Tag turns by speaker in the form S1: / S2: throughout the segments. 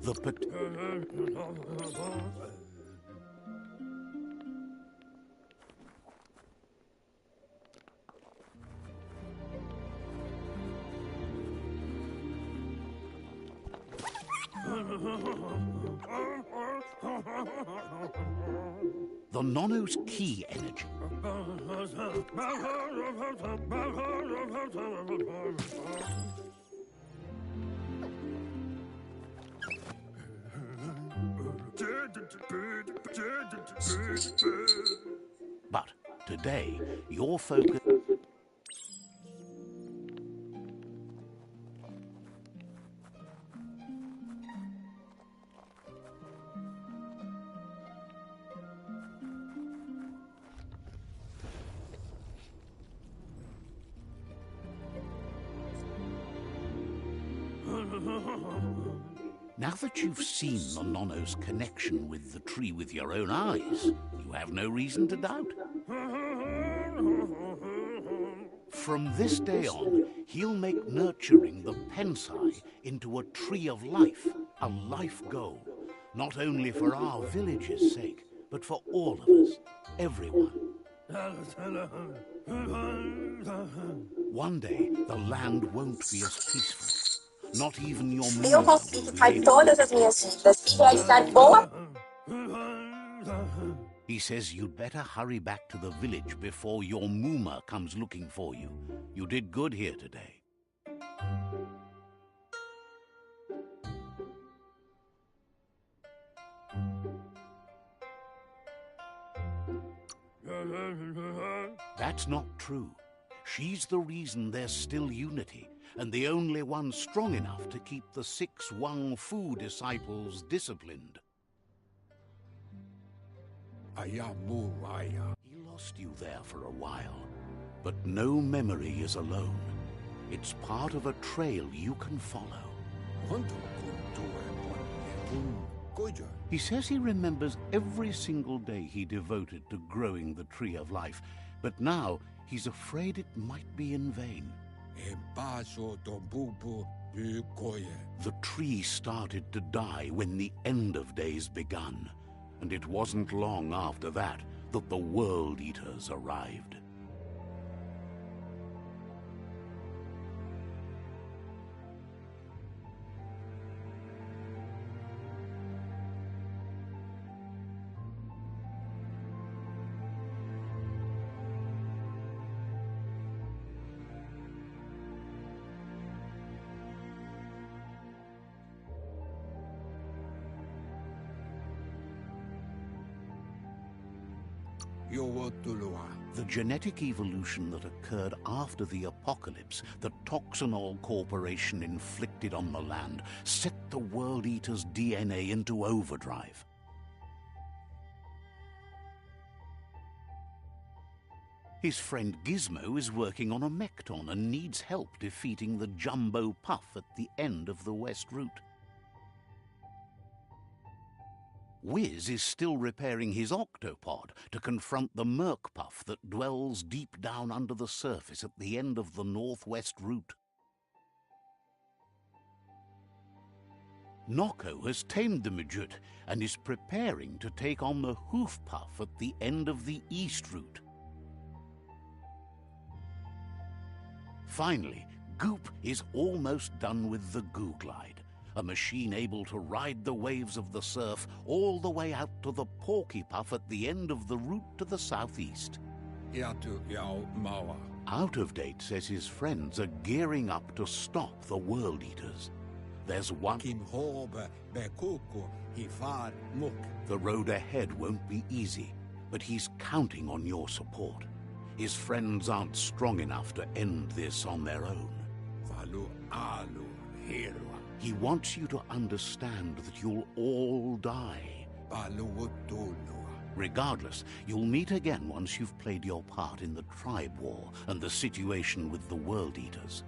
S1: The pot... The Nono's key energy. But today, your focus... Now that you've seen the Nono's connection with the tree with your own eyes, you have no reason to doubt. From this day on, he'll make nurturing the Pensai into a tree of life, a life goal, not only for our village's sake, but for all of us, everyone. One day, the land won't be as peaceful. Not even your
S2: Eu consigo fazer todas as minhas vidas e realizar boa.
S1: He says you'd better hurry back to the village before your Muma comes looking for you. You did good here today. That's not true. She's the reason there's still unity, and the only one strong enough to keep the 6 Wang Fu disciples disciplined. He lost you there for a while, but no memory is alone. It's part of a trail you can follow. He says he remembers every single day he devoted to growing the Tree of Life, but now he's afraid it might be in vain. The tree started to die when the end of days begun, and it wasn't long after that that the World Eaters arrived. The genetic evolution that occurred after the apocalypse that Toxanol Corporation inflicted on the land set the World Eater's DNA into overdrive. His friend Gizmo is working on a Mekton and needs help defeating the Jumbo Puff at the end of the West Route. Wiz is still repairing his octopod to confront the Merc Puff that dwells deep down under the surface at the end of the Northwest Route. Noko has tamed the Midget and is preparing to take on the Hoof Puff at the end of the East Route. Finally, Goop is almost done with the Goo Glide, a machine able to ride the waves of the surf all the way out to the Porky Puff at the end of the route to the southeast. Out of Date says his friends are gearing up to stop the World Eaters. There's one... The road ahead won't be easy, but he's counting on your support. His friends aren't strong enough to end this on their own. He wants you to understand that you'll all die. Regardless, you'll meet again once you've played your part in the tribe war and the situation with the World Eaters.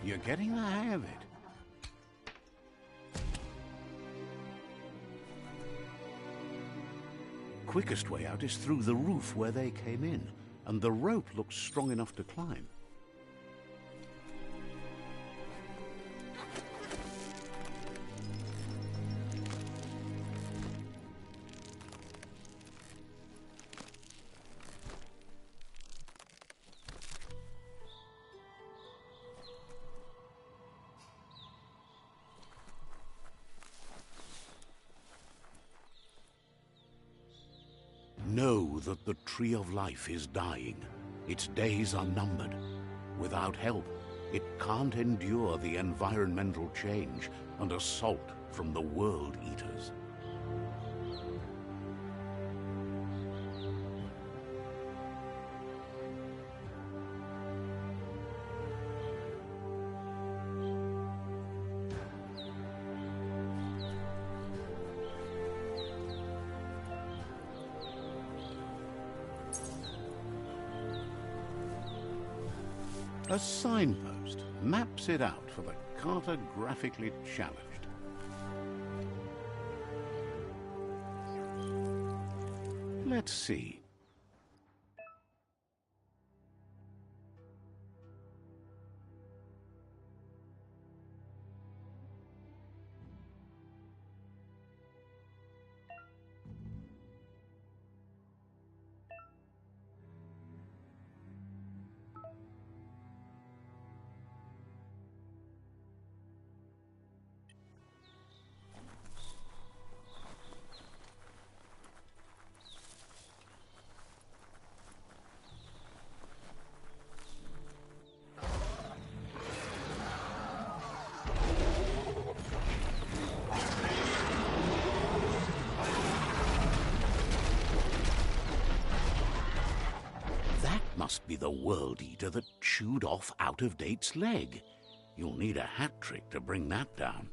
S1: You're getting the hang of it. Quickest way out is through the roof where they came in, and the rope looks strong enough to climb. Know that the Tree of Life is dying. Its days are numbered. Without help, it can't endure the environmental change and assault from the World Eaters. A signpost maps it out for the cartographically challenged. Let's see. Must be the World Eater that chewed off Out-of-Date's leg. You'll need a hat trick to bring that down.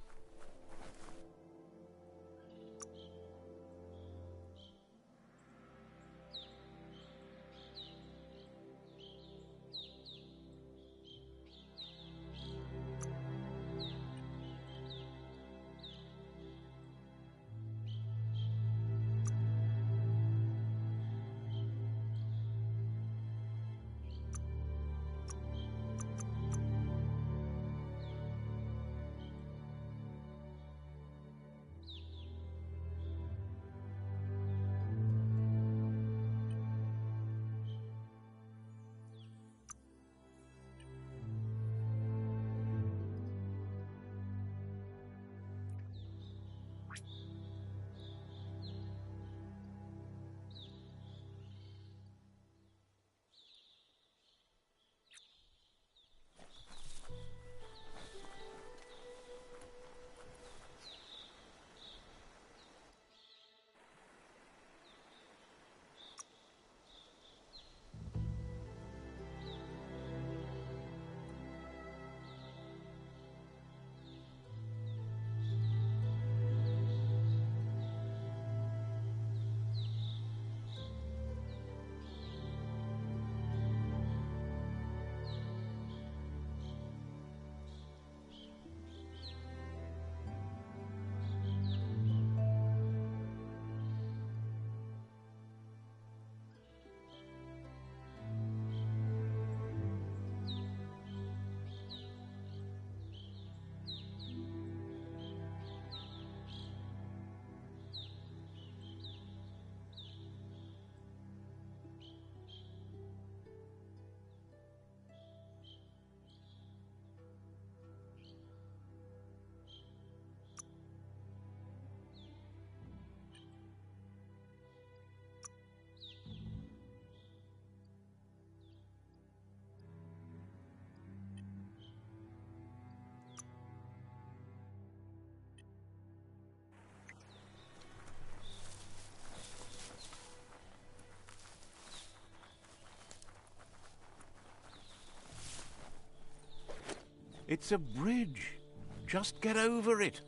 S1: It's a bridge. Just get over it.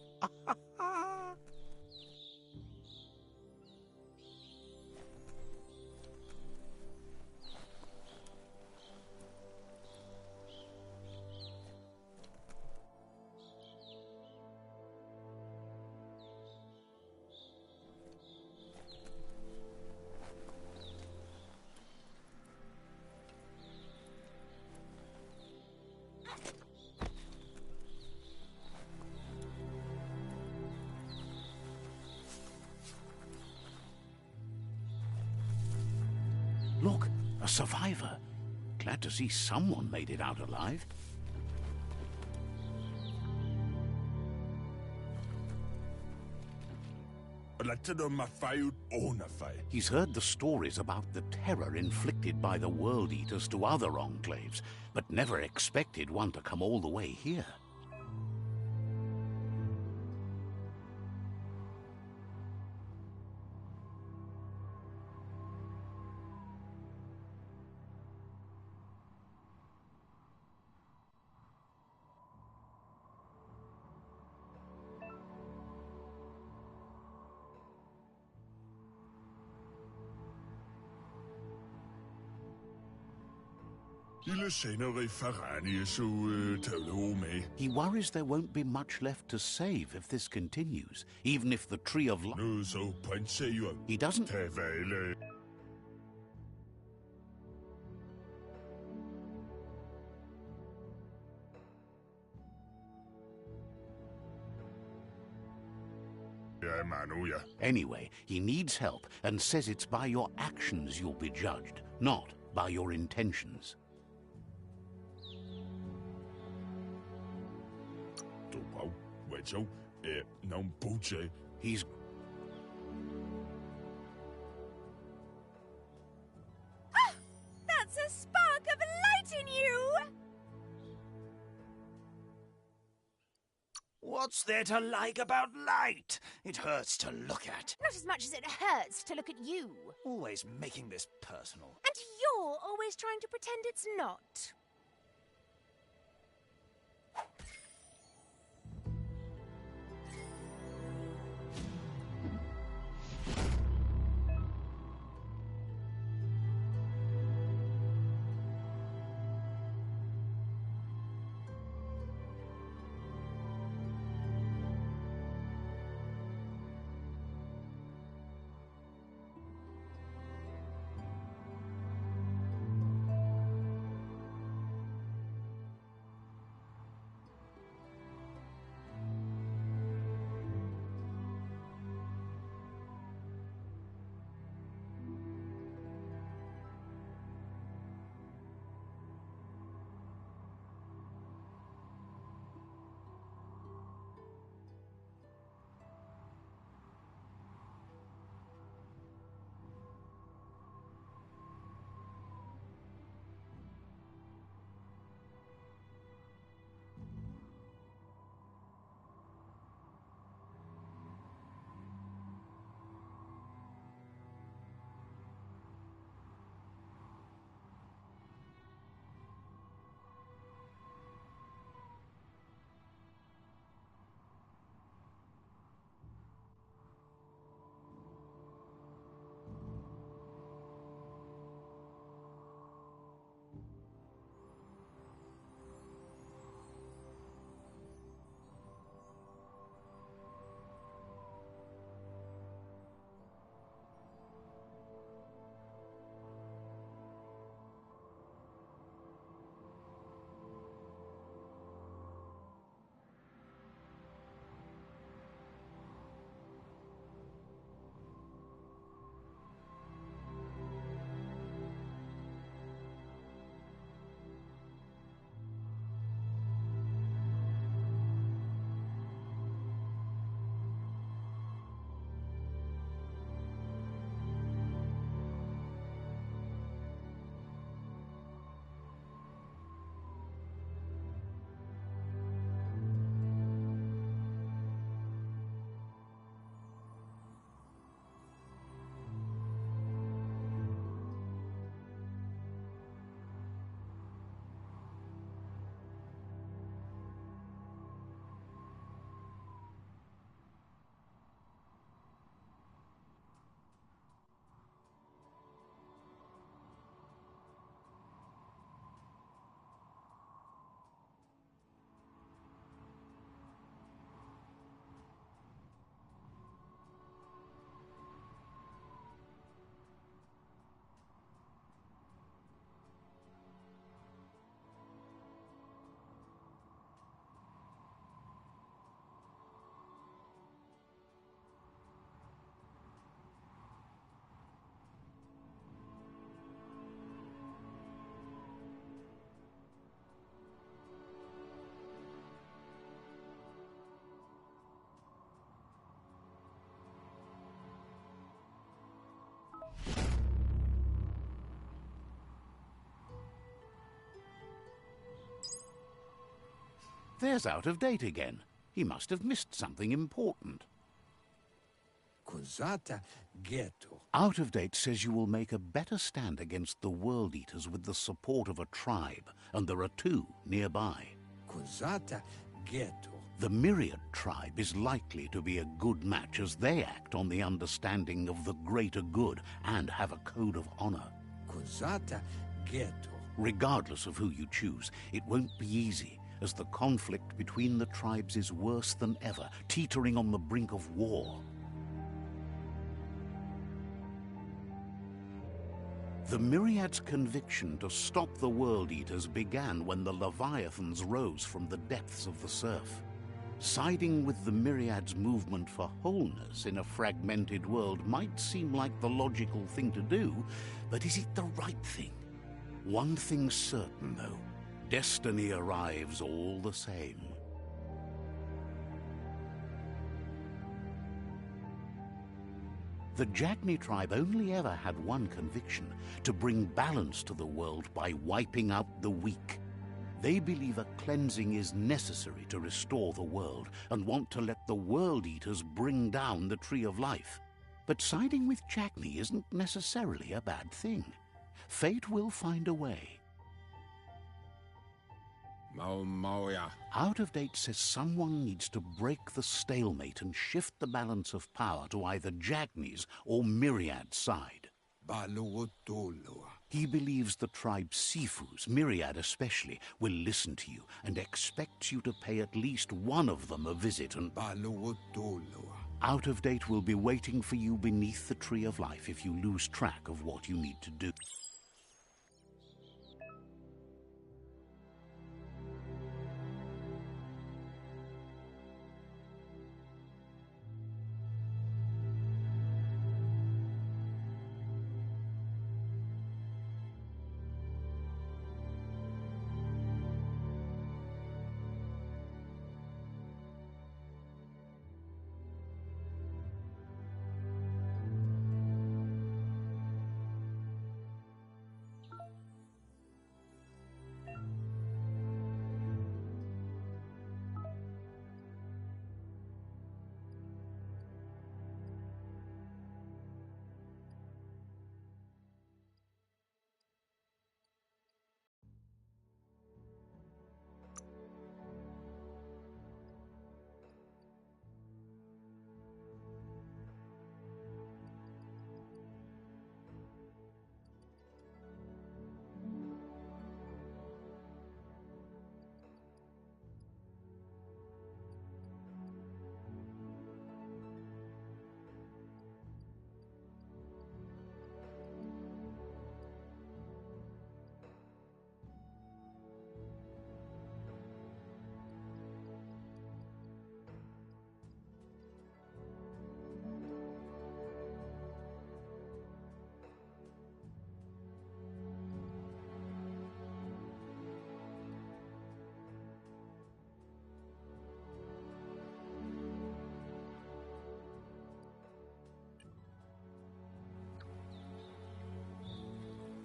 S1: Look, a survivor. Glad to see someone made it out alive. He's heard the stories about the terror inflicted by the World Eaters to other enclaves, but never expected one to come all the way here. He worries there won't be much left to save if this continues, even if the Tree of Life... He doesn't... Anyway, he needs help and says it's by your actions you'll be judged, not by your intentions. He's...
S3: Ah! That's a spark of light in you!
S4: What's there to like about light? It hurts to look at.
S3: Not as much as it hurts to look at you.
S4: Always making this personal.
S3: And you're always trying to pretend it's not.
S1: There's Out of Date again. He must have missed something important.
S5: Cos'ata ghetto?
S1: Out of Date says you will make a better stand against the World Eaters with the support of a tribe, and there are 2 nearby.
S5: Cos'ata ghetto?
S1: The Myriad tribe is likely to be a good match as they act on the understanding of the greater good and have a code of honor.
S5: Cos'ata ghetto?
S1: Regardless of who you choose, it won't be easy, as the conflict between the tribes is worse than ever, teetering on the brink of war. The Myriad's conviction to stop the World Eaters began when the Leviathans rose from the depths of the surf. Siding with the Myriad's movement for wholeness in a fragmented world might seem like the logical thing to do, but is it the right thing? One thing's certain, though. Destiny arrives all the same. The Jagni tribe only ever had one conviction: to bring balance to the world by wiping out the weak. They believe a cleansing is necessary to restore the world and want to let the World Eaters bring down the Tree of Life. But siding with Jagni isn't necessarily a bad thing. Fate will find a way.
S5: Mauya.
S1: Out of Date says someone needs to break the stalemate and shift the balance of power to either Jagni's or Myriad's side.
S5: Baluotolo.
S1: He believes the tribe Sifus, Myriad especially, will listen to you and expects you to pay at least one of them a visit, and
S5: Baluotolo.
S1: Out of Date will be waiting for you beneath the Tree of Life if you lose track of what you need to do.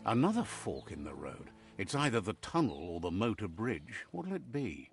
S1: Another fork in the road. It's either the tunnel or the motor bridge. What'll it be?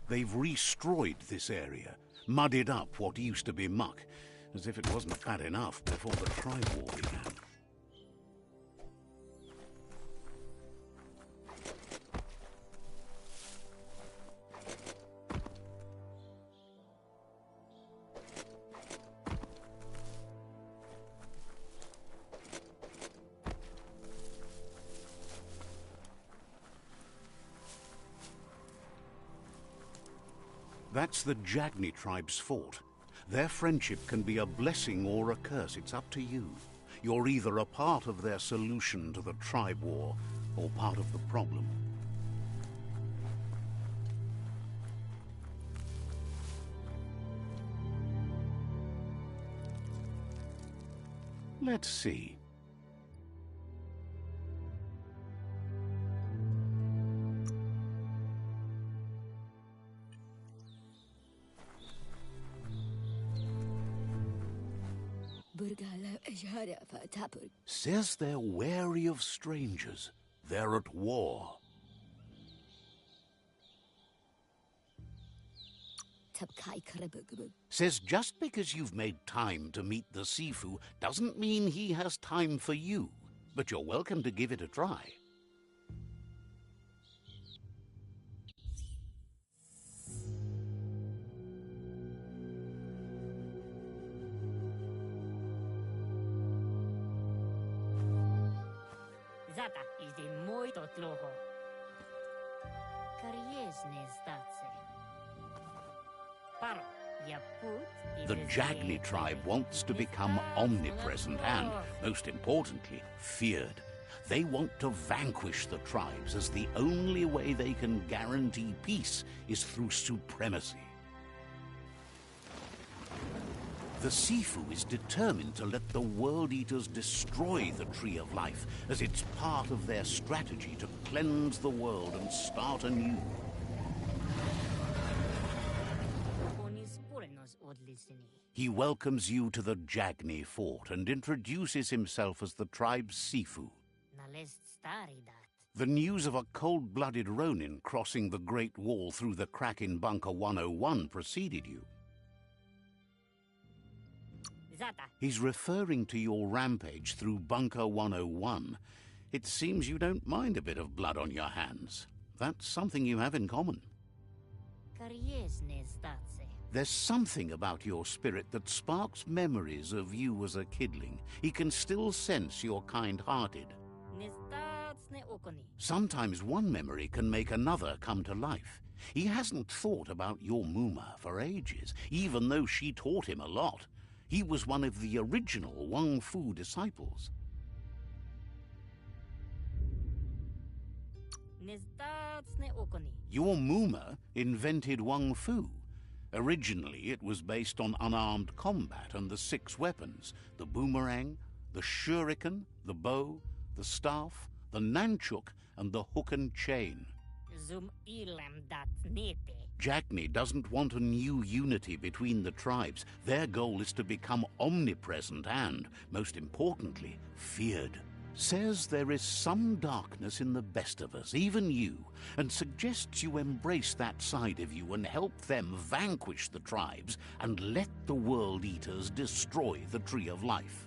S1: They've restroyed this area, muddied up what used to be muck, as if it wasn't bad enough before the tribe war began. That's the Jagni tribe's fort. Their friendship can be a blessing or a curse. It's up to you. You're either a part of their solution to the tribe war or part of the problem. Let's see. Says they're wary of strangers. They're at war. Says just because you've made time to meet the Sifu doesn't mean he has time for you. But you're welcome to give it a try.
S6: Zata is de muito troho. Kariesne zdace. Paro, ya put.
S1: The Jagni tribe wants to become omnipresent and, most importantly, feared. They want to vanquish the tribes, as the only way they can guarantee peace is through supremacy. The Sifu is determined to let the World Eaters destroy the Tree of Life, as it's part of their strategy to cleanse the world and start anew. He welcomes you to the Jagni fort and introduces himself as the tribe's Sifu. The news of a cold-blooded Ronin crossing the Great Wall through the crack in Bunker 101 preceded you. He's referring to your rampage through Bunker 101. It seems you don't mind a bit of blood on your hands. That's something you have in common. There's something about your spirit that sparks memories of you as a kidling. He can still sense you're kind-hearted. Sometimes one memory can make another come to life. He hasn't thought about your Muma for ages, even though she taught him a lot. He was one of the original Wang Fu disciples. Your Muma invented Wang Fu. Originally, it was based on unarmed combat and the 6 weapons: the boomerang, the shuriken, the bow, the staff, the nunchuk, and the hook and chain. Jagni doesn't want a new unity between the tribes. Their goal is to become omnipresent and, most importantly, feared. Says there is some darkness in the best of us, even you, and suggests you embrace that side of you and help them vanquish the tribes and let the World Eaters destroy the Tree of Life.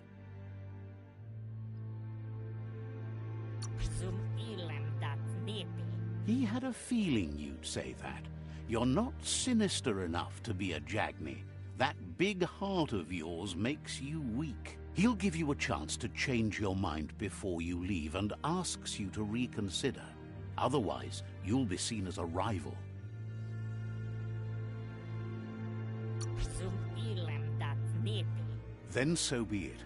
S1: He had a feeling you'd say that. You're not sinister enough to be a Jagni. That big heart of yours makes you weak. He'll give you a chance to change your mind before you leave and asks you to reconsider. Otherwise, you'll be seen as a rival. Then so be it.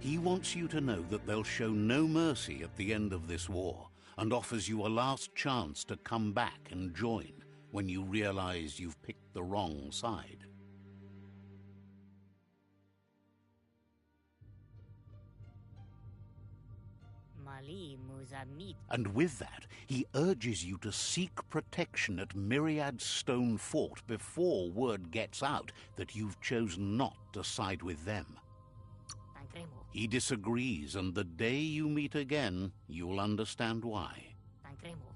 S1: He wants you to know that they'll show no mercy at the end of this war, and offers you a last chance to come back and join when you realize you've picked the wrong side. And with that, he urges you to seek protection at Myriad's Stone Fort before word gets out that you've chosen not to side with them. He disagrees, and the day you meet again, you'll understand why.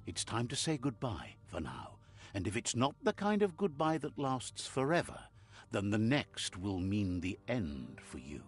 S1: It's time to say goodbye for now, And if it's not the kind of goodbye that lasts forever, then the next will mean the end for you.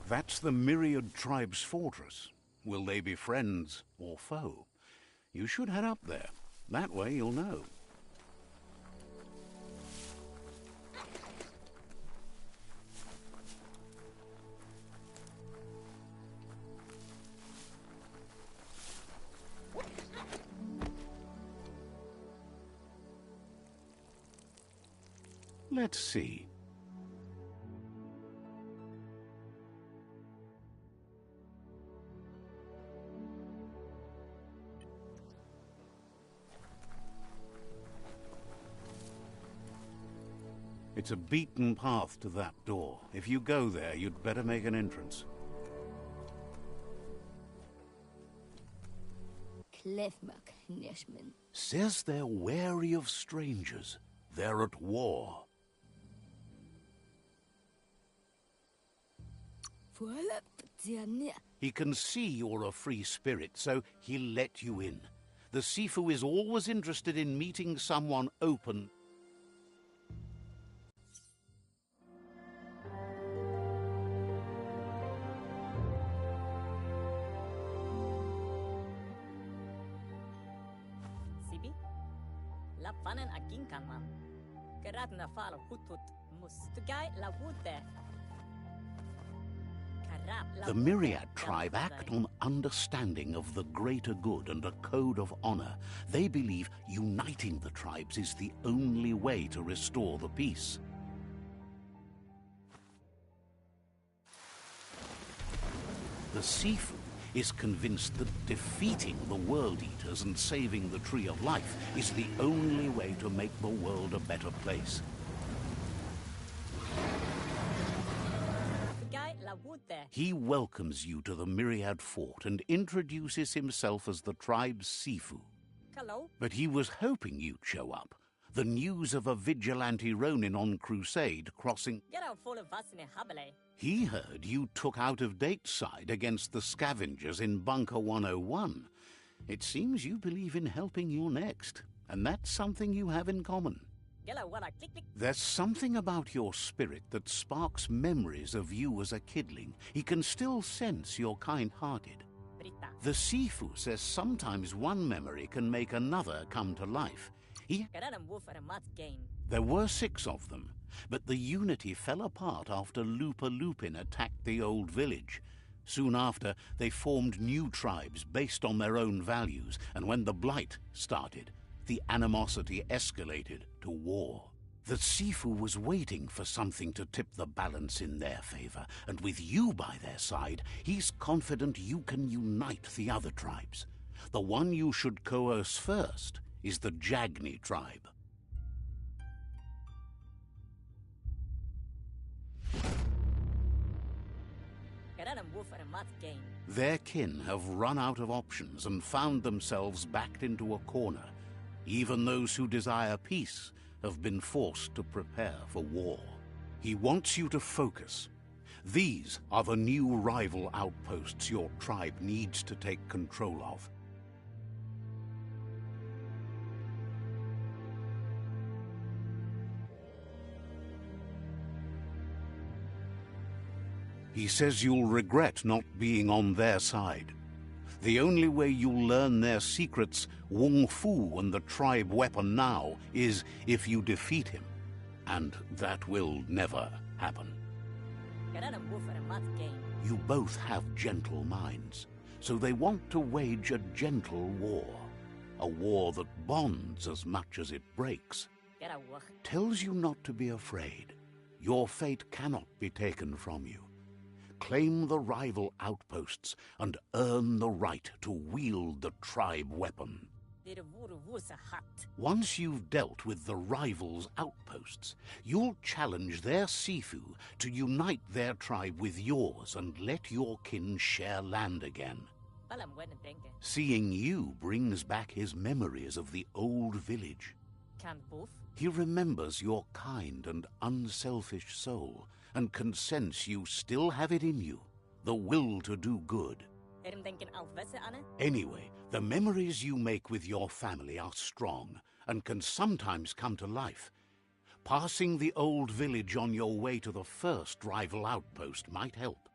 S1: That's the Myriad Tribe's fortress. Will they be friends or foe? You should head up there. That way you'll know. Let's see. It's a beaten path to that door. If you go there, you'd better make an entrance. Says they're wary of strangers. They're at war. He can see you're a free spirit, so he'll let you in. The Sifu is always interested in meeting someone open.
S6: Sibi? La panen akin kanman. Gerat na fal hutut mustugai la wude.
S1: The Myriad tribe act on understanding of the greater good and a code of honor. They believe uniting the tribes is the only way to restore the peace. The Sifu is convinced that defeating the World Eaters and saving the Tree of Life is the only way to make the world a better place.
S6: The guy La Wood there.
S1: He welcomes you to the Myriad Fort and introduces himself as the tribe's Sifu.
S6: Hello.
S1: But he was hoping you'd show up. The news of a vigilante Ronin on crusade crossing...
S6: Get out full of us in a habile.
S1: He heard you took out-of-date side against the scavengers in Bunker 101. It seems you believe in helping your next, and that's something you have in common.
S6: Get out walla click click.
S1: There's something about your spirit that sparks memories of you as a kidling. He can still sense you're kind-hearted.
S6: Brita.
S1: The Sifu says sometimes one memory can make another come to life.
S6: Kararam woof at a mat gain.
S1: There were 6 of them, but the unity fell apart after Lupa Lupin attacked the old village. Soon after, they formed new tribes based on their own values, and when the Blight started, the animosity escalated to war. The Sifu was waiting for something to tip the balance in their favor, and with you by their side, he's confident you can unite the other tribes. The one you should coerce first is the Jagni tribe.
S6: Kararam woof at a mat gain.
S1: Their kin have run out of options and found themselves backed into a corner. Even those who desire peace have been forced to prepare for war. He wants you to focus. These are the new rival outposts your tribe needs to take control of. He says you'll regret not being on their side. The only way you'll learn their secrets, Wung Fu and the tribe weapon now, is if you defeat him. And that will never happen.
S6: Kararam woof at a mat gain.
S1: You both have gentle minds, so they want to wage a gentle war. A war that bonds as much as it breaks.
S6: Get out wach.
S1: Tells you not to be afraid. Your fate cannot be taken from you. Claim the rival outposts and earn the right to wield the tribe weapon.
S6: Did a wuru woos a hat.
S1: Once you've dealt with the rivals' outposts, you'll challenge their Sifu to unite their tribe with yours and let your kin share land again.
S6: Balam wen denke.
S1: Seeing you brings back his memories of the old village.
S6: Can boof.
S1: He remembers your kind and unselfish soul and can sense you still have it in you, the will to do good.
S6: Erim denken out vesse anne.
S1: Anyway, the memories you make with your family are strong and can sometimes come to life. Passing the old village on your way to the first rival outpost might help.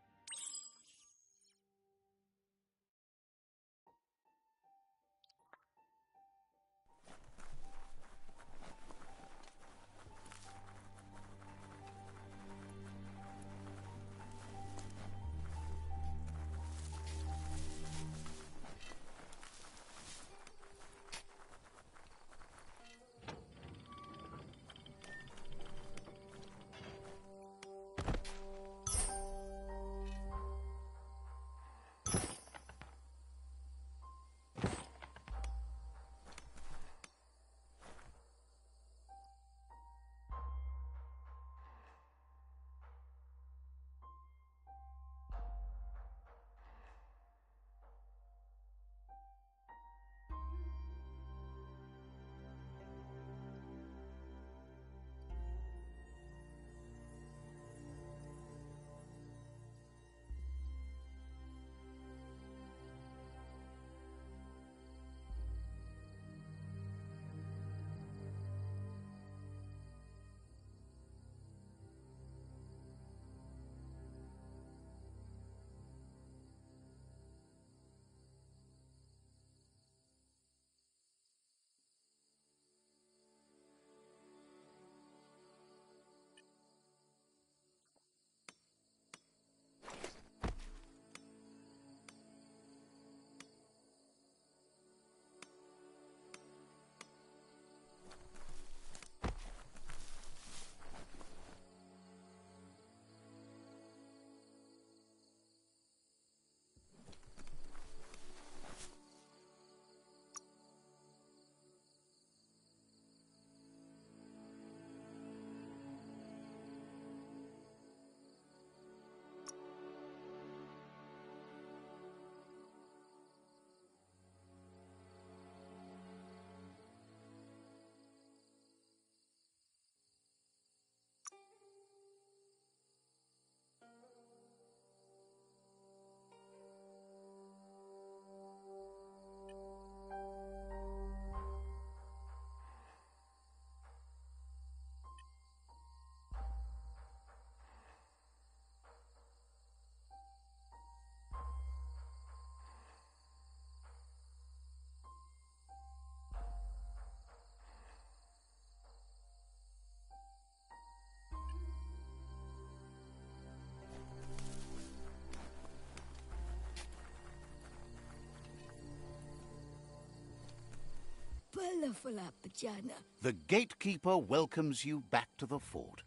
S1: The gatekeeper welcomes you back to the fort.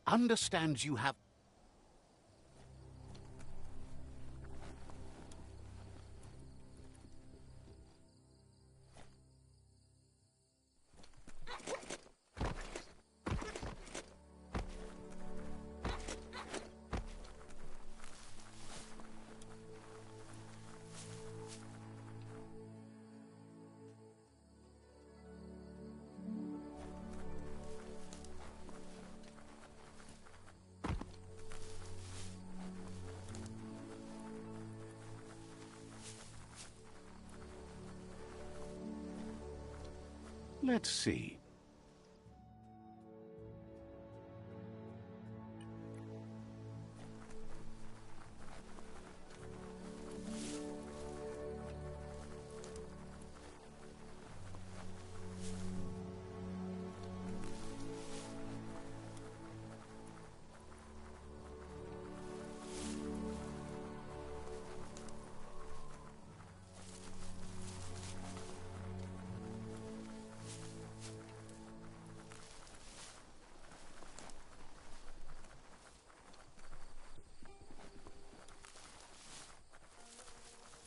S1: Understands you have... Let's see.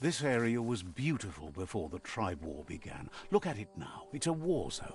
S1: This area was beautiful before the tribe war began. Look at it now. It's a war zone.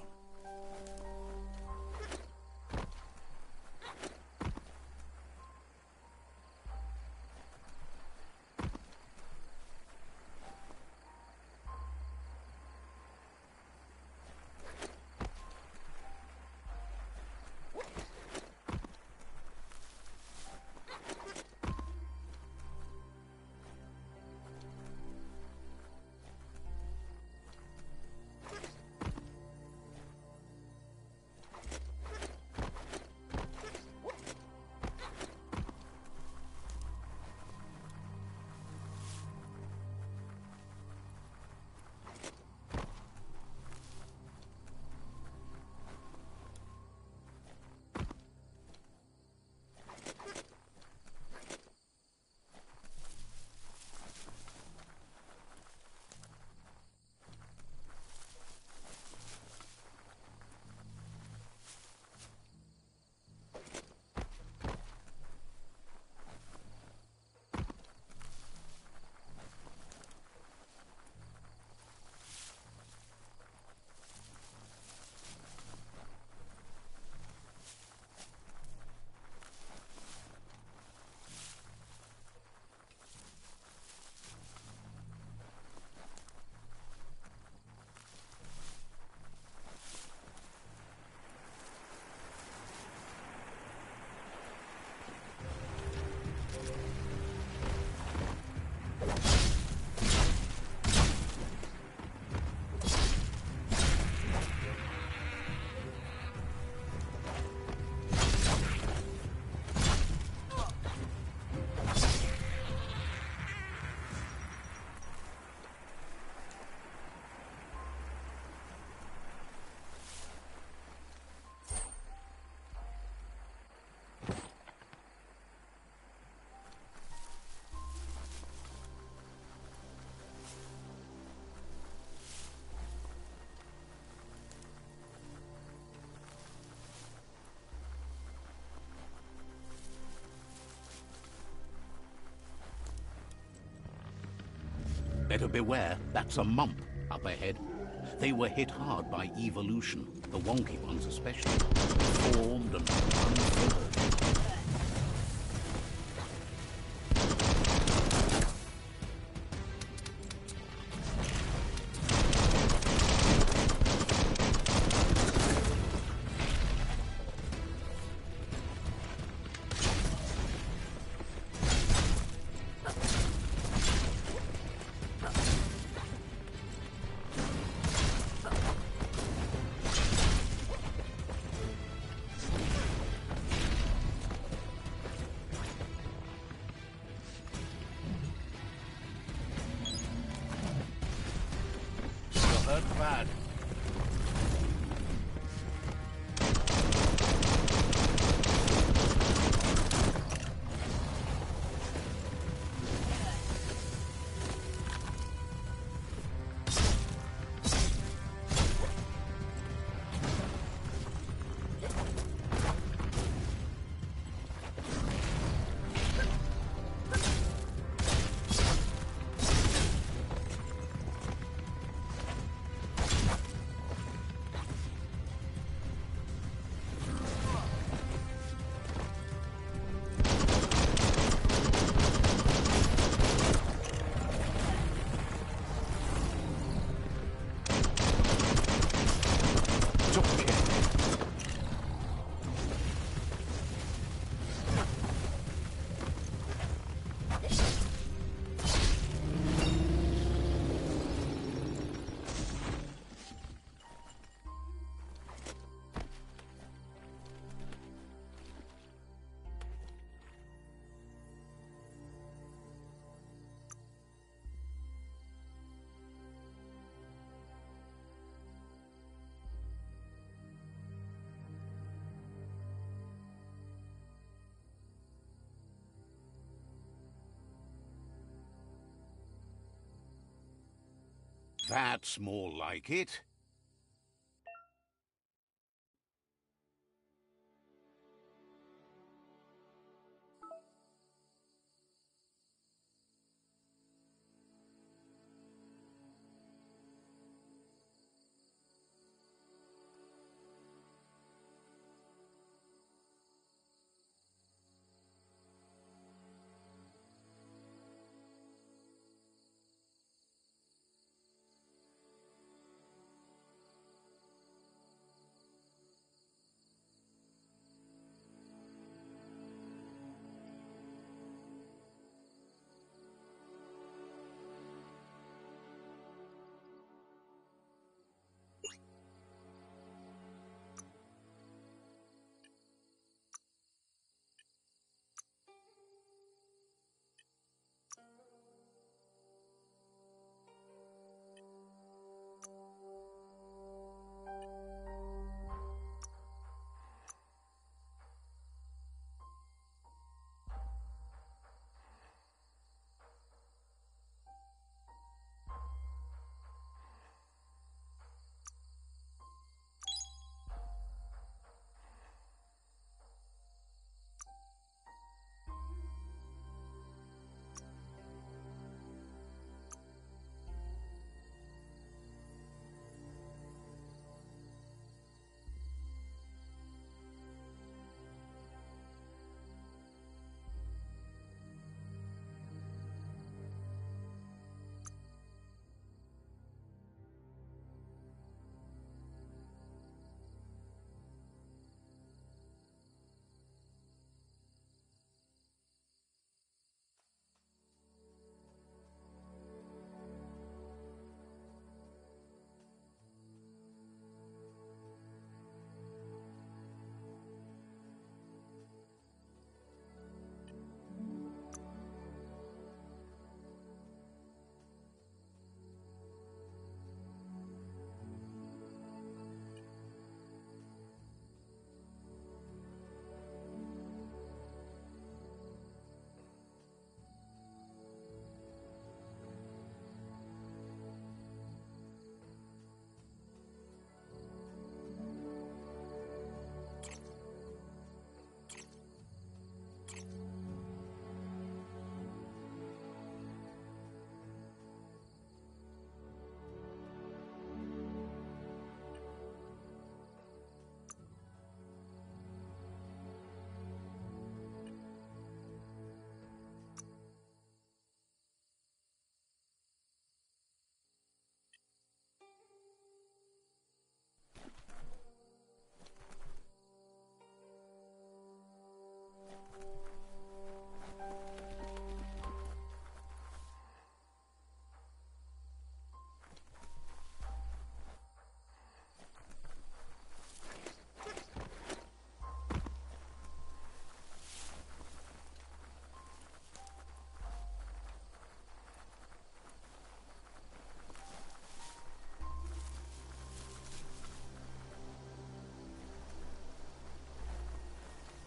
S1: Better beware, that's a mump up ahead. They were hit hard by evolution, the wonky ones especially. Formed and unfurled. Hurt bad. That's more like it.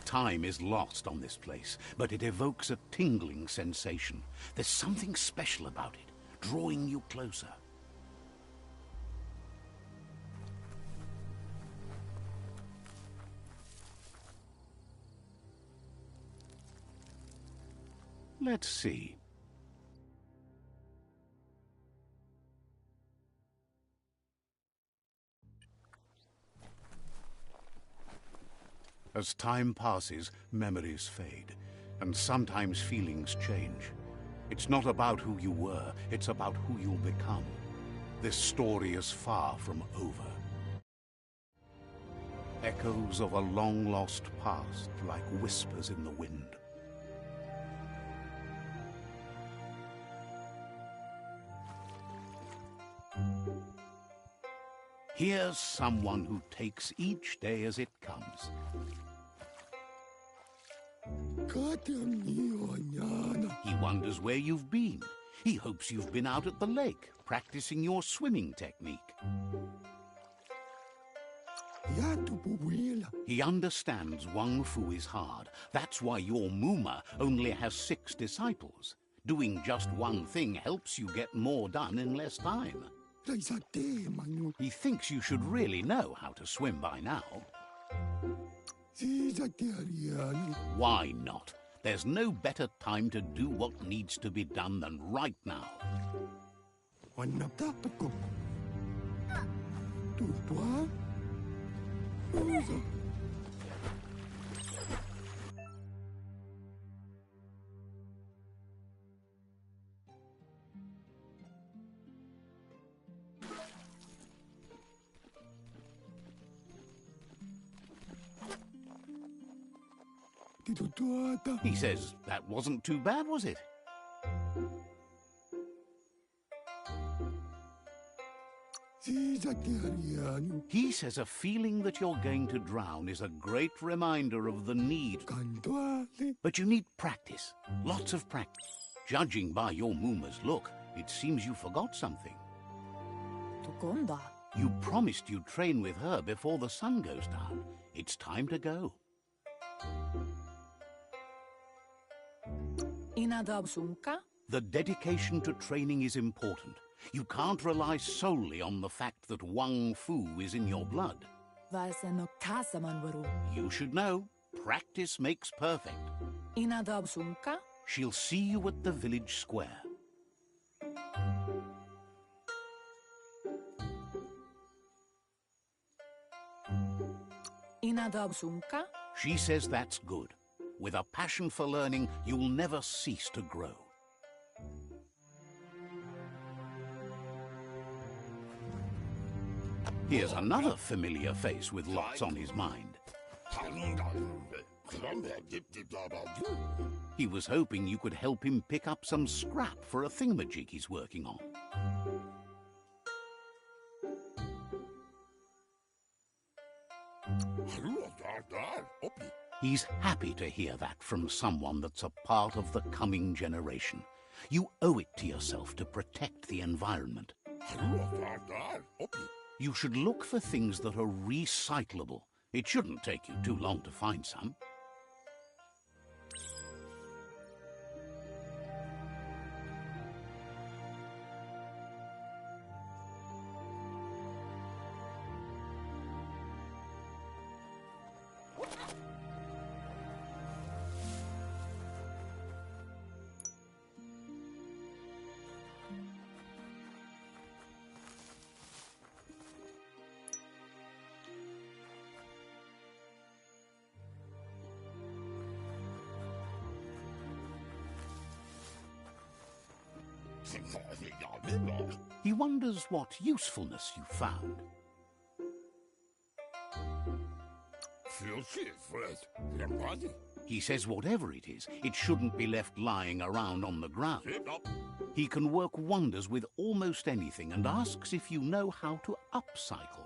S1: Time is lost on this place, but it evokes a tingling sensation. There's something special about it, drawing you closer. Let's see. As time passes, memories fade, and sometimes feelings change. It's not about who you were, it's about who you'll become. This story is far from over. Echoes of a long-lost past, like whispers in the wind. Here's someone who takes each day as it comes. He wonders where you've been. He hopes you've been out at the lake, practicing your swimming technique. He understands Wang Fu is hard. That's why your Muma only has 6 disciples. Doing just one thing helps you get more done in less time.
S5: Raisate, Manu.
S1: He thinks you should really know how to swim by now.
S5: Zizate Ariani.
S1: Why not? There's no better time to do what needs to be done than right now.
S5: Wanaptapako. Turtua. Uza. Titutuata.
S1: He says that wasn't too bad, was it?
S5: Zizate Ariani.
S1: He says a feeling that you're going to drown is a great reminder of the need.
S5: Cantuale.
S1: But you need practice. Lots of practice. Judging by your Mooma's look, it seems you forgot something.
S7: Tukonda.
S1: You promised you'd train with her before the sun goes down. It's time to go.
S7: Inadabsunka.
S1: The dedication to training is important. You can't rely solely on the fact that Wang Fu is in your blood.
S7: Vaiseno kasamanwaru.
S1: You should know, practice makes perfect.
S7: Inadabsunka.
S1: She'll see you at the village square.
S7: Inadabsunka.
S1: She says that's good. With a passion for learning, you'll never cease to grow. Here's another familiar face with lots on his mind. He was hoping you could help him pick up some scrap for a thingamajig he's working on. He's happy to hear that from someone that's a part of the coming generation. You owe it to yourself to protect the environment. You should look for things that are recyclable. It shouldn't take you too long to find some. He wonders what usefulness you found. He says whatever it is, it shouldn't be left lying around on the ground. He can work wonders with almost anything and asks if you know how to upcycle.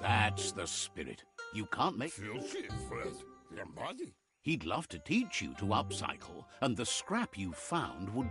S1: That's the spirit. You can't make... He'd love to teach you to upcycle, and the scrap you found would...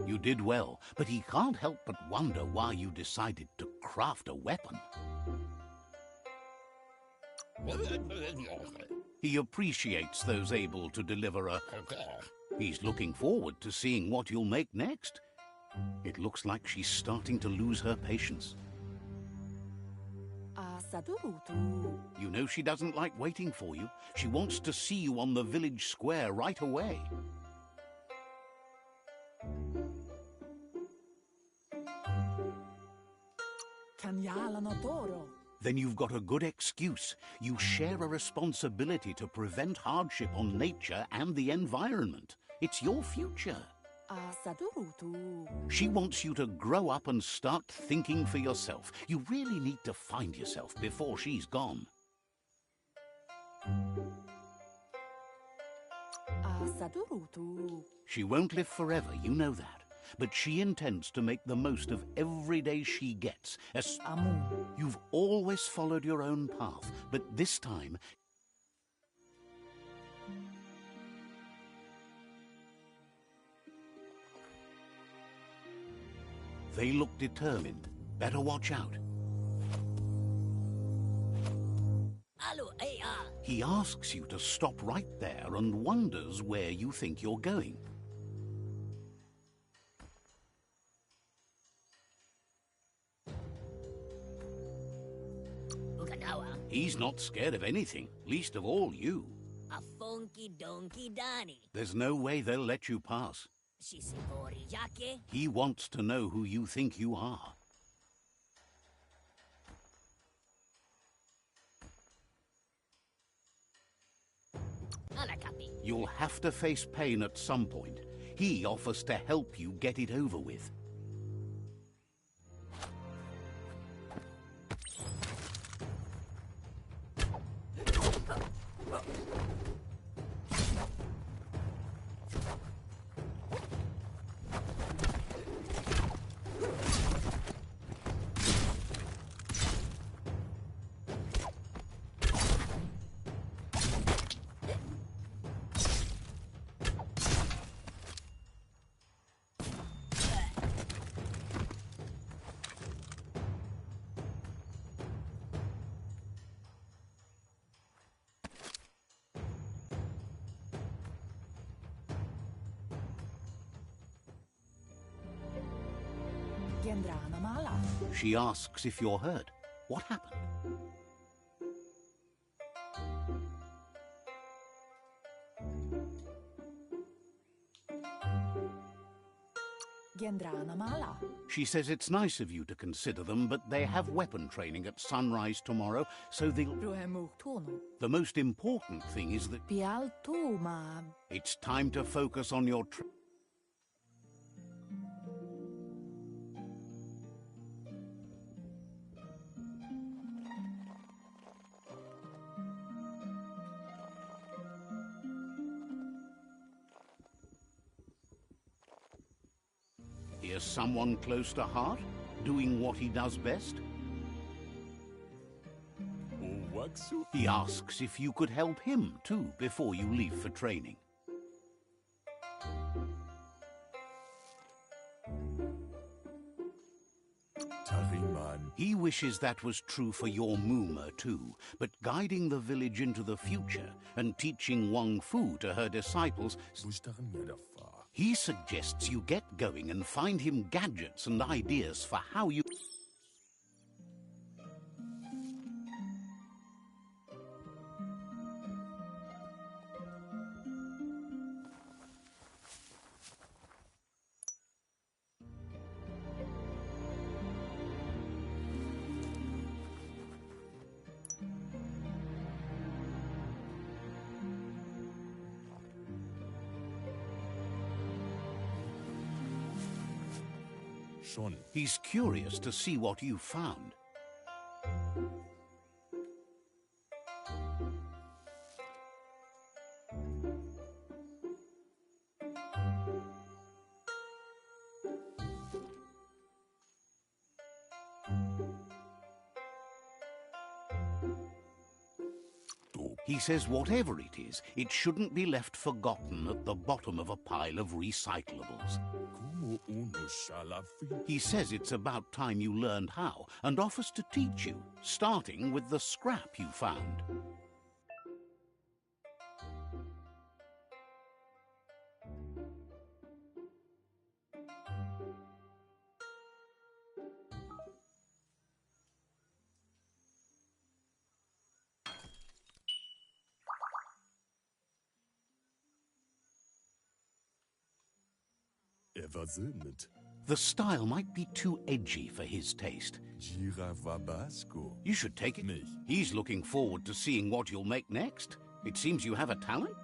S1: You did well, but he can't help but wonder why you decided to craft a weapon. He appreciates those able to deliver a... He's looking forward to seeing what you'll make next. It looks like she's starting to lose her patience.
S7: Asadurutu.
S1: You know she doesn't like waiting for you. She wants to see you on the village square right away.
S7: Kanyalanodoro.
S1: Then you've got a good excuse. You share a responsibility to prevent hardship on nature and the environment. It's your future.
S7: Asadurutu.
S1: She wants you to grow up and start thinking for yourself. You really need to find yourself before she's gone.
S7: Asadurutu.
S1: She won't live forever, you know that. But she intends to make the most of every day she gets.
S7: Amu.
S1: You've always followed your own path, but this time... They look determined. Better watch out. He asks you to stop right there and wonders where you think you're going. He's not scared of anything, least of all you.
S6: A funky donkey Donny.
S1: There's no way they'll let you pass.
S6: Shisibori Jake.
S1: He wants to know who you think you are.
S6: Alakapi.
S1: You'll have to face pain at some point. He offers to help you get it over with.
S7: Gendrana mala.
S1: She asks if you're hurt. What happened?
S7: Gendrana mala.
S1: She says it's nice of you to consider them, but they have weapon training at sunrise tomorrow, so they'll...
S7: Ruemuktono.
S1: The most important thing is that
S7: Pialtuma.
S1: it's time to focus on your... Here's someone close to heart, doing what he does best. He asks if you could help him, too, before you leave for training. He wishes that was true for your Mooma, too, but guiding the village into the future and teaching Wang Fu to her disciples... He suggests you get going and find him gadgets and ideas for how you... He's curious to see what you found. He says whatever it is, it shouldn't be left forgotten at the bottom of a pile of recyclables.
S5: Como uno salafi?
S1: He says it's about time you learned how and offers to teach you, starting with the scrap you found.
S5: Was mit?
S1: The style might be too edgy for his taste.
S5: Girafabasco.
S1: You should take it.
S5: Mich.
S1: He's looking forward to seeing what you'll make next. It seems you have a talent.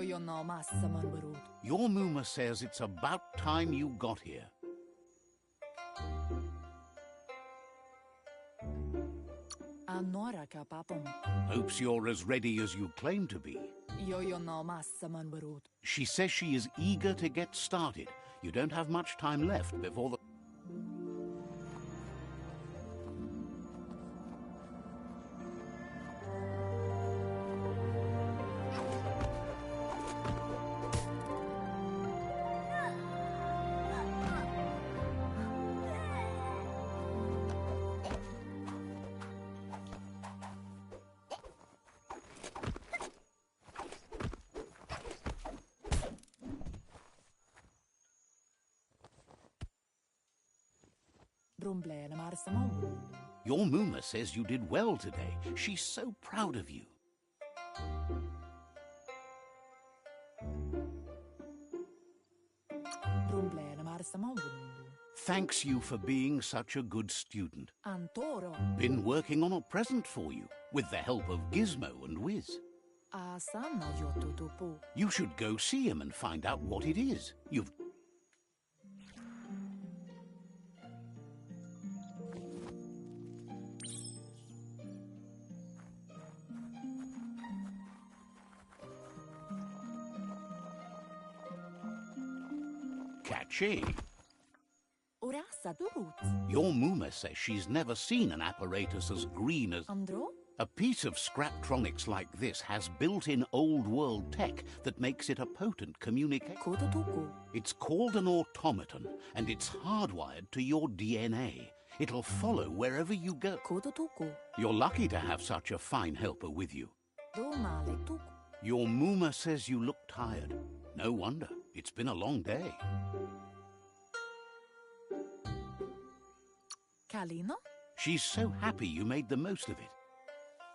S7: Yo no massa man berut.
S1: Your Muma says it's about time you got here.
S7: Anora ka papam.
S1: Hopes you're as ready as you claim to be.
S7: Yo no massa man berut.
S1: She says she is eager to get started. You don't have much time left before the...
S7: Brumblene marsa man.
S1: Your Muma says you did well today. She's so proud of you.
S7: Brumblene marsa man.
S1: Thanks you for being such a good student.
S7: Antoro.
S1: Been working on a present for you, with the help of Gizmo and Wiz.
S7: Asana yo tutupu.
S1: You should go see him and find out what it is. You've... Catchy.
S7: Urasa durut.
S1: Your Muma says she's never seen an apparatus as green as...
S7: Andro?
S1: A piece of Scraptronics like this has built-in old-world tech that makes it a potent communicator.
S7: Kototuku.
S1: It's called an automaton, and it's hardwired to your DNA. It'll follow wherever you go.
S7: Kototuku.
S1: You're lucky to have such a fine helper with you.
S7: Do male tuku.
S1: Your Muma says you look tired. No wonder. It's been a long day.
S7: Kalino?
S1: She's so happy you made the most of it.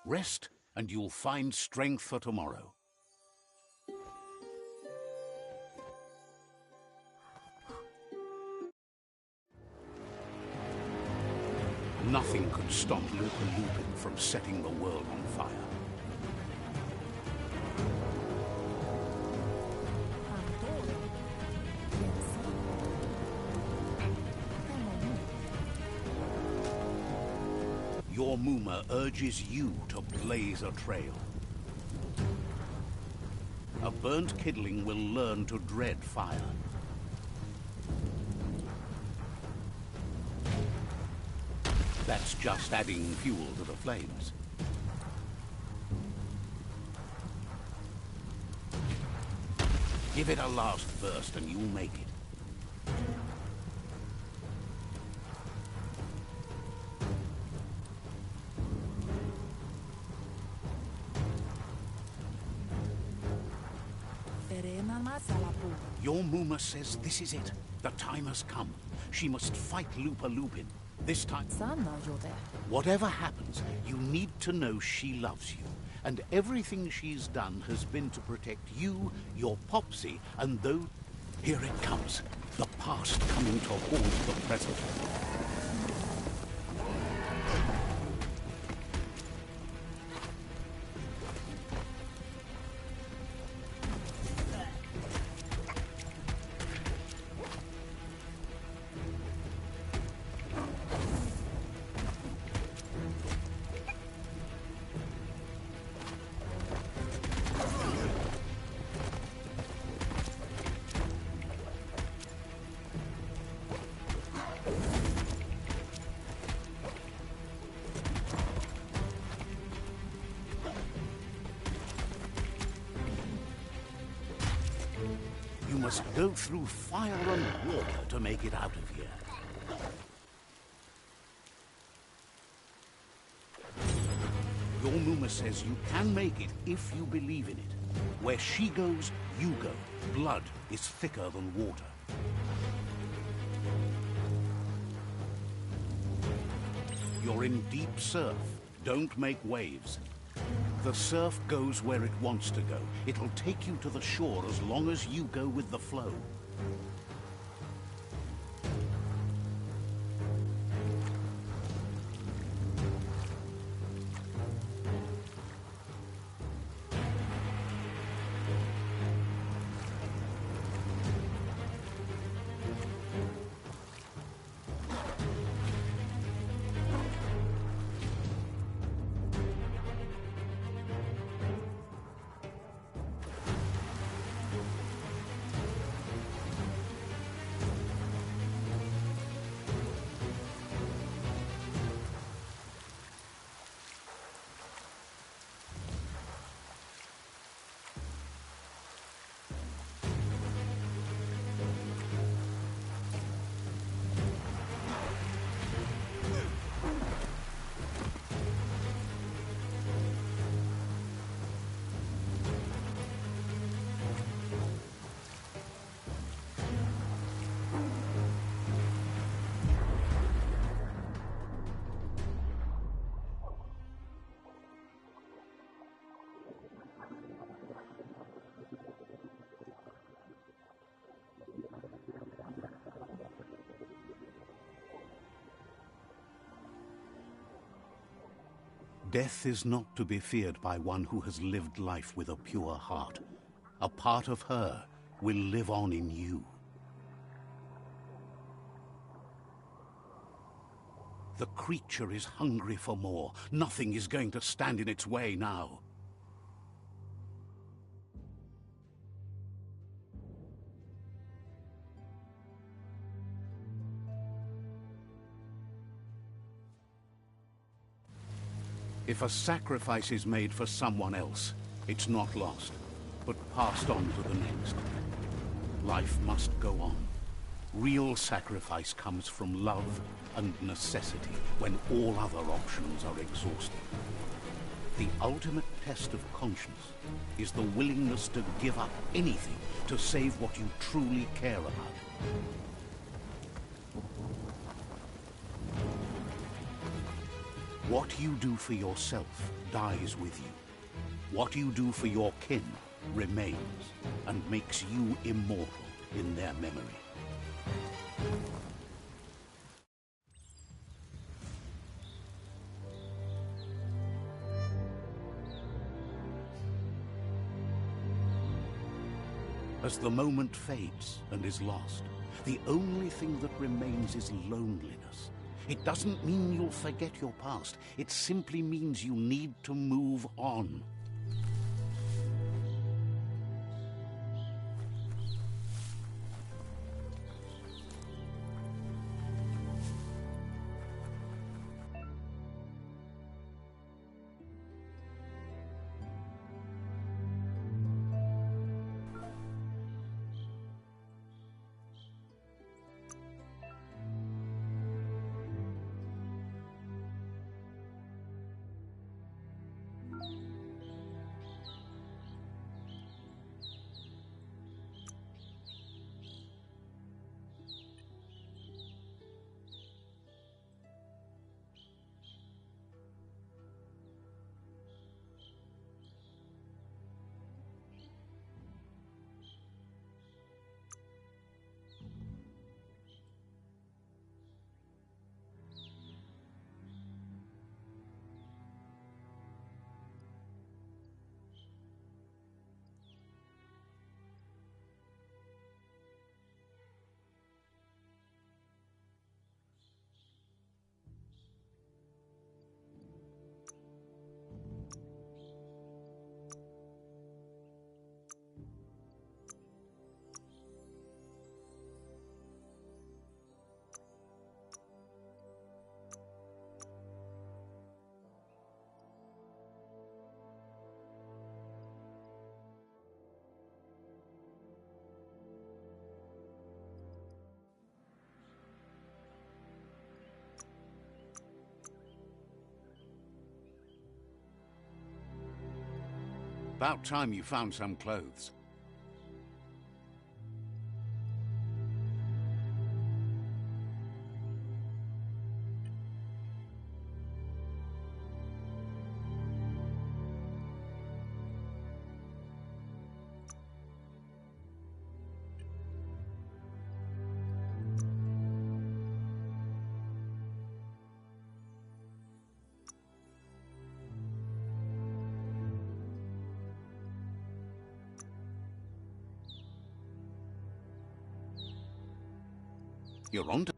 S1: Rest, and you'll find strength for tomorrow. Nothing could stop Lupin from setting the world on fire.
S7: Antoro.
S1: Your Muma urges you to blaze a trail. A burnt kidling will learn to dread fire. That's just adding fuel to the flames. Give it a last burst and you'll make it. Your Muma says this is it. The time has come. She must fight Lupin. This time,
S7: Sana, you're there.
S1: whatever happens, you need to know she loves you. And everything she's done has been to protect you, your Popsy, and though... Here it comes. The past coming to haunt the present. You must go through fire and water to make it out of here. Your Muma says you can make it if you believe in it. Where she goes, you go. Blood is thicker than water. You're in deep surf. Don't make waves. The surf goes where it wants to go. It'll take you to the shore as long as you go with the flow. Death is not to be feared by one who has lived life with a pure heart. A part of her will live on in you. The creature is hungry for more. Nothing is going to stand in its way now. If a sacrifice is made for someone else, it's not lost, but passed on to the next. Life must go on. Real sacrifice comes from love and necessity when all other options are exhausted. The ultimate test of conscience is the willingness to give up anything to save what you truly care about. What you do for yourself dies with you. What you do for your kin remains and makes you immortal in their memory. As the moment fades and is lost, the only thing that remains is loneliness. It doesn't mean you'll forget your past. It simply means you need to move on. About time you found some clothes. You're on to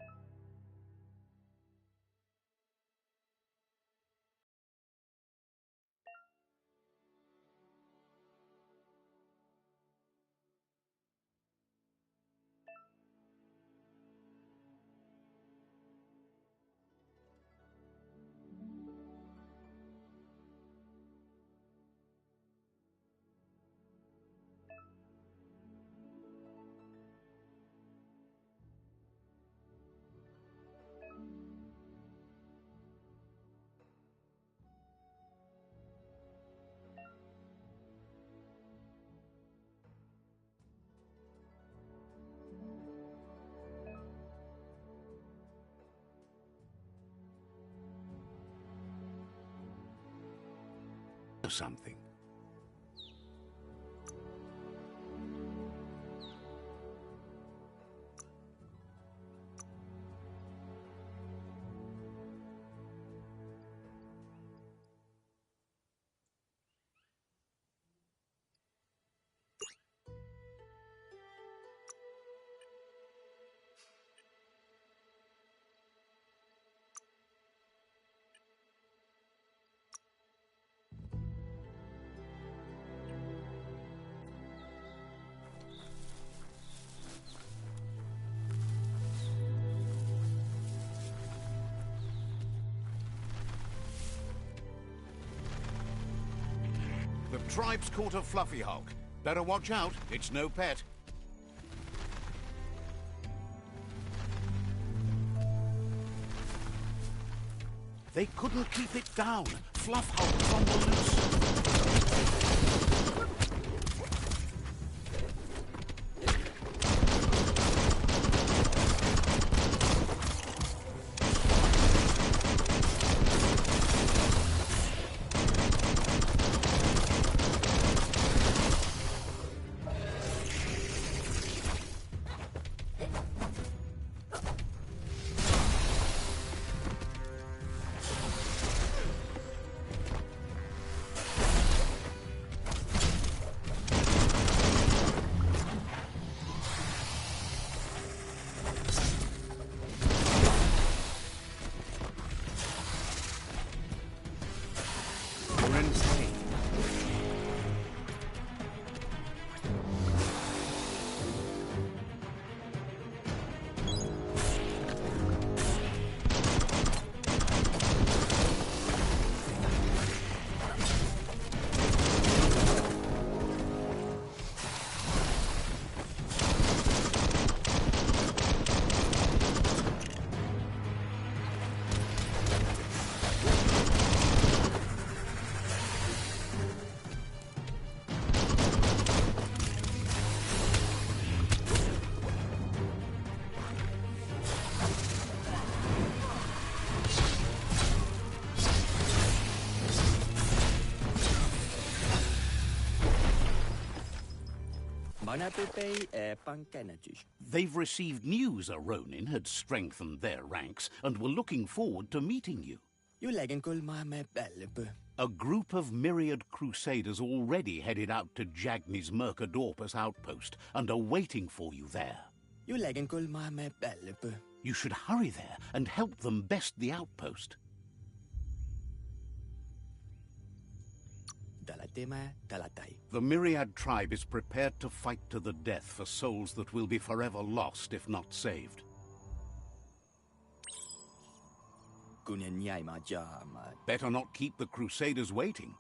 S1: something. The tribe's caught a fluffy hulk. Better watch out, it's no pet. They couldn't keep it down. Fluff hulk's on the loose. They've received news a Ronin had strengthened their ranks and were looking forward to meeting you. A group of myriad crusaders already headed out to Jagni's Mercadorpus outpost and are waiting for you there. You should hurry there and help them best the outpost. The Myriad tribe is prepared to fight to the death for souls that will be forever lost if not saved. Better not keep the Crusaders waiting.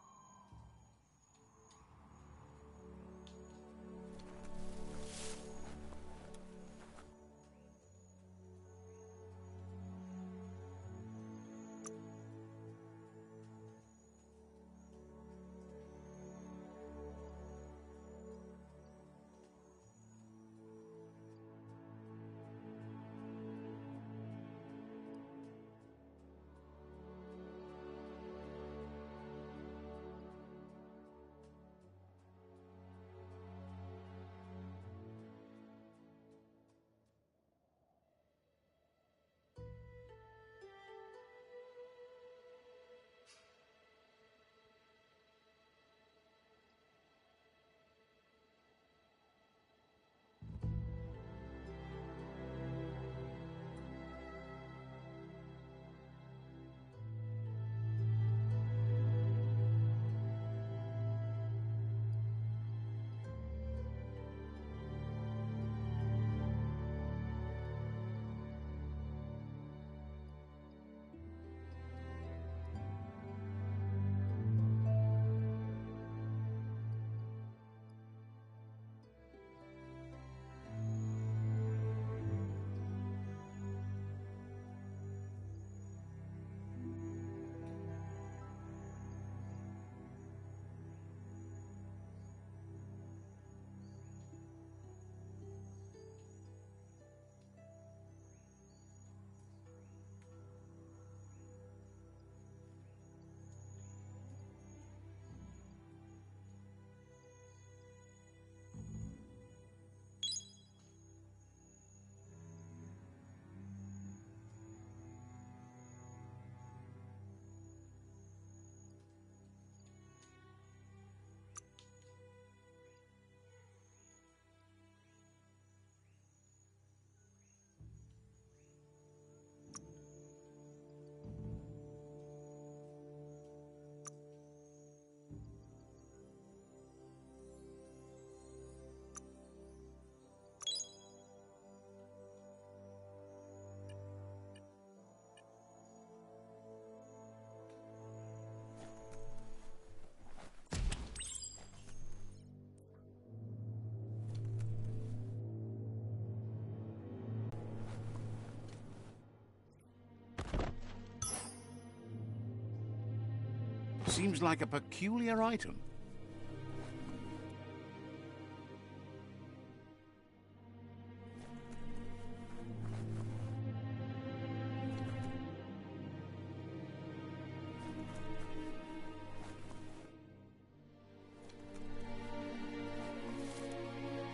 S1: Seems like a peculiar item.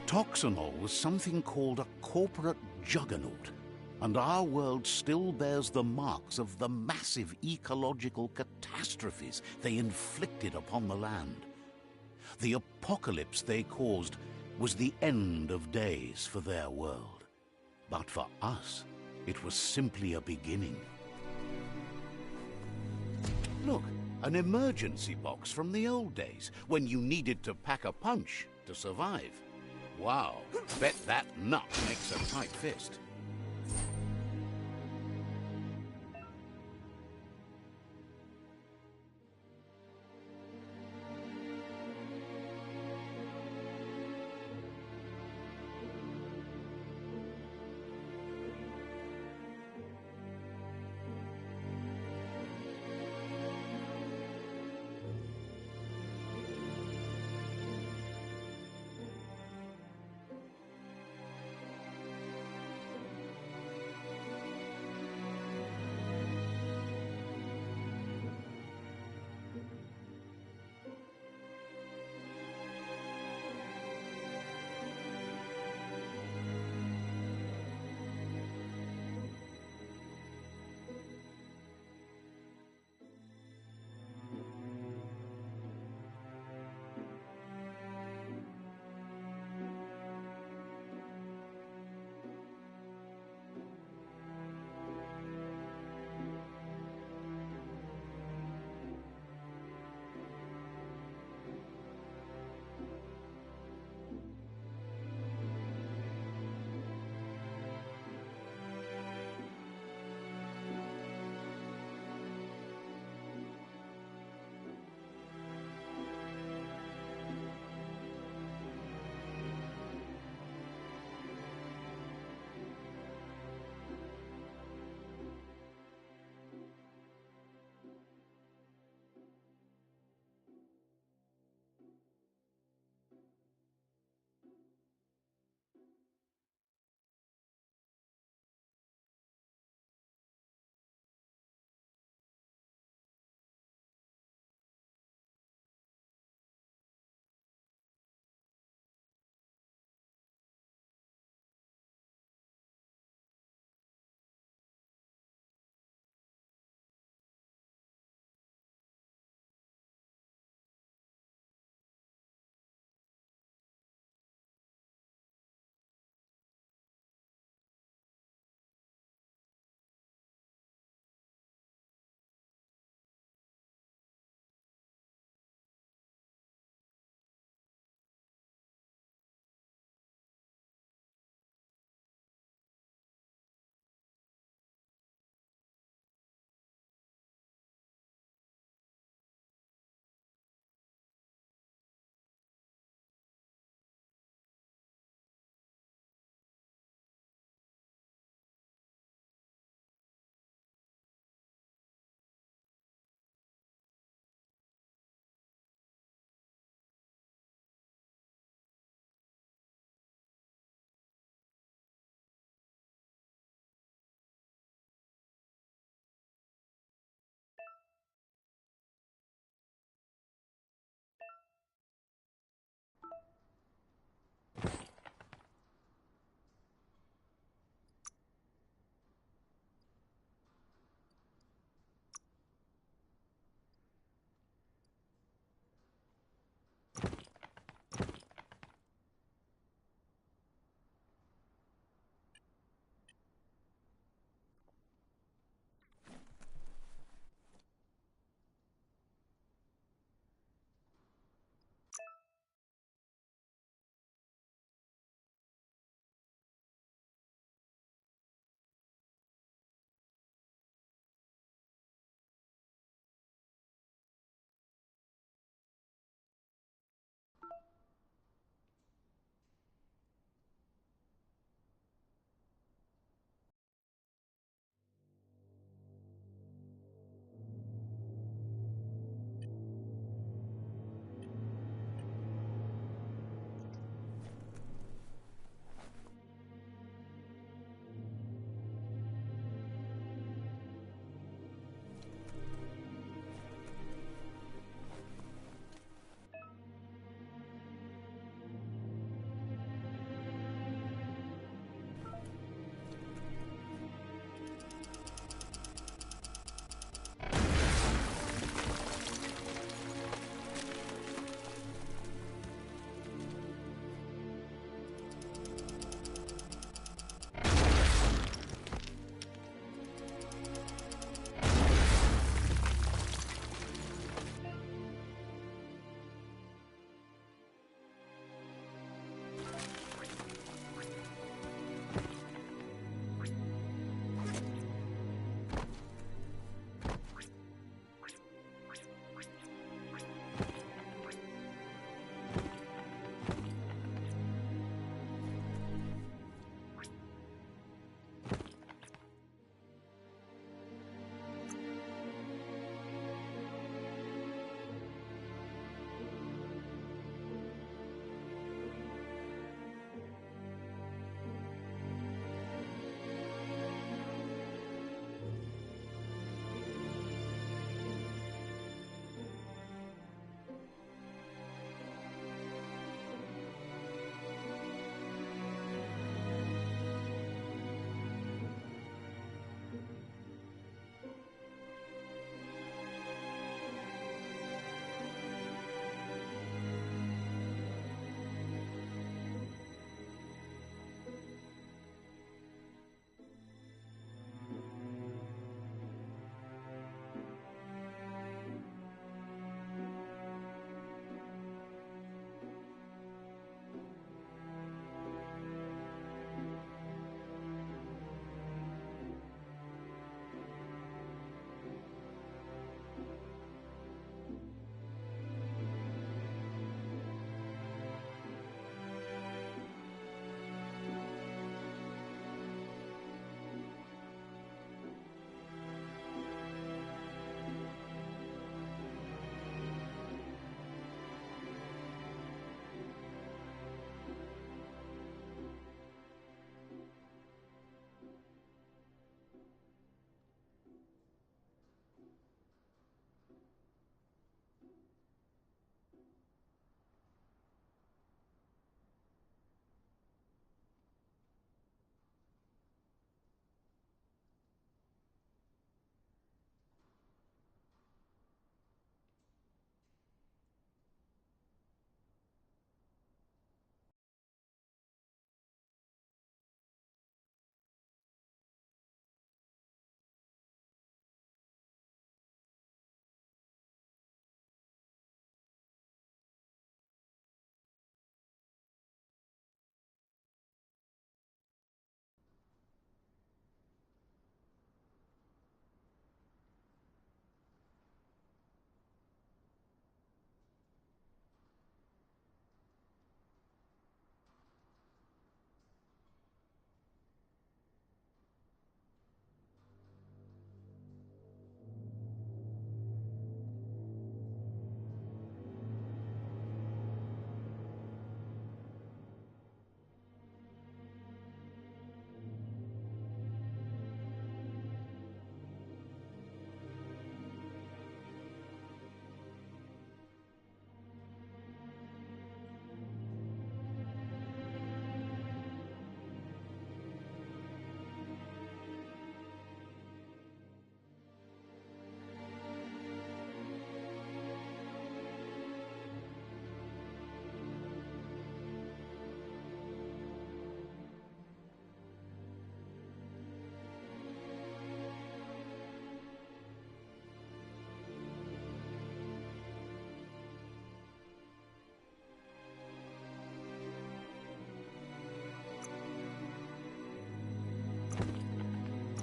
S1: Toxanol was something called a corporate juggernaut, and our world still bears the marks of the massive ecological catastrophes they inflicted upon the land. The apocalypse they caused was the end of days for their world. But for us, it was simply a beginning. Look, an emergency box from the old days, when you needed to pack a punch to survive. Wow, bet that nut makes a tight fist.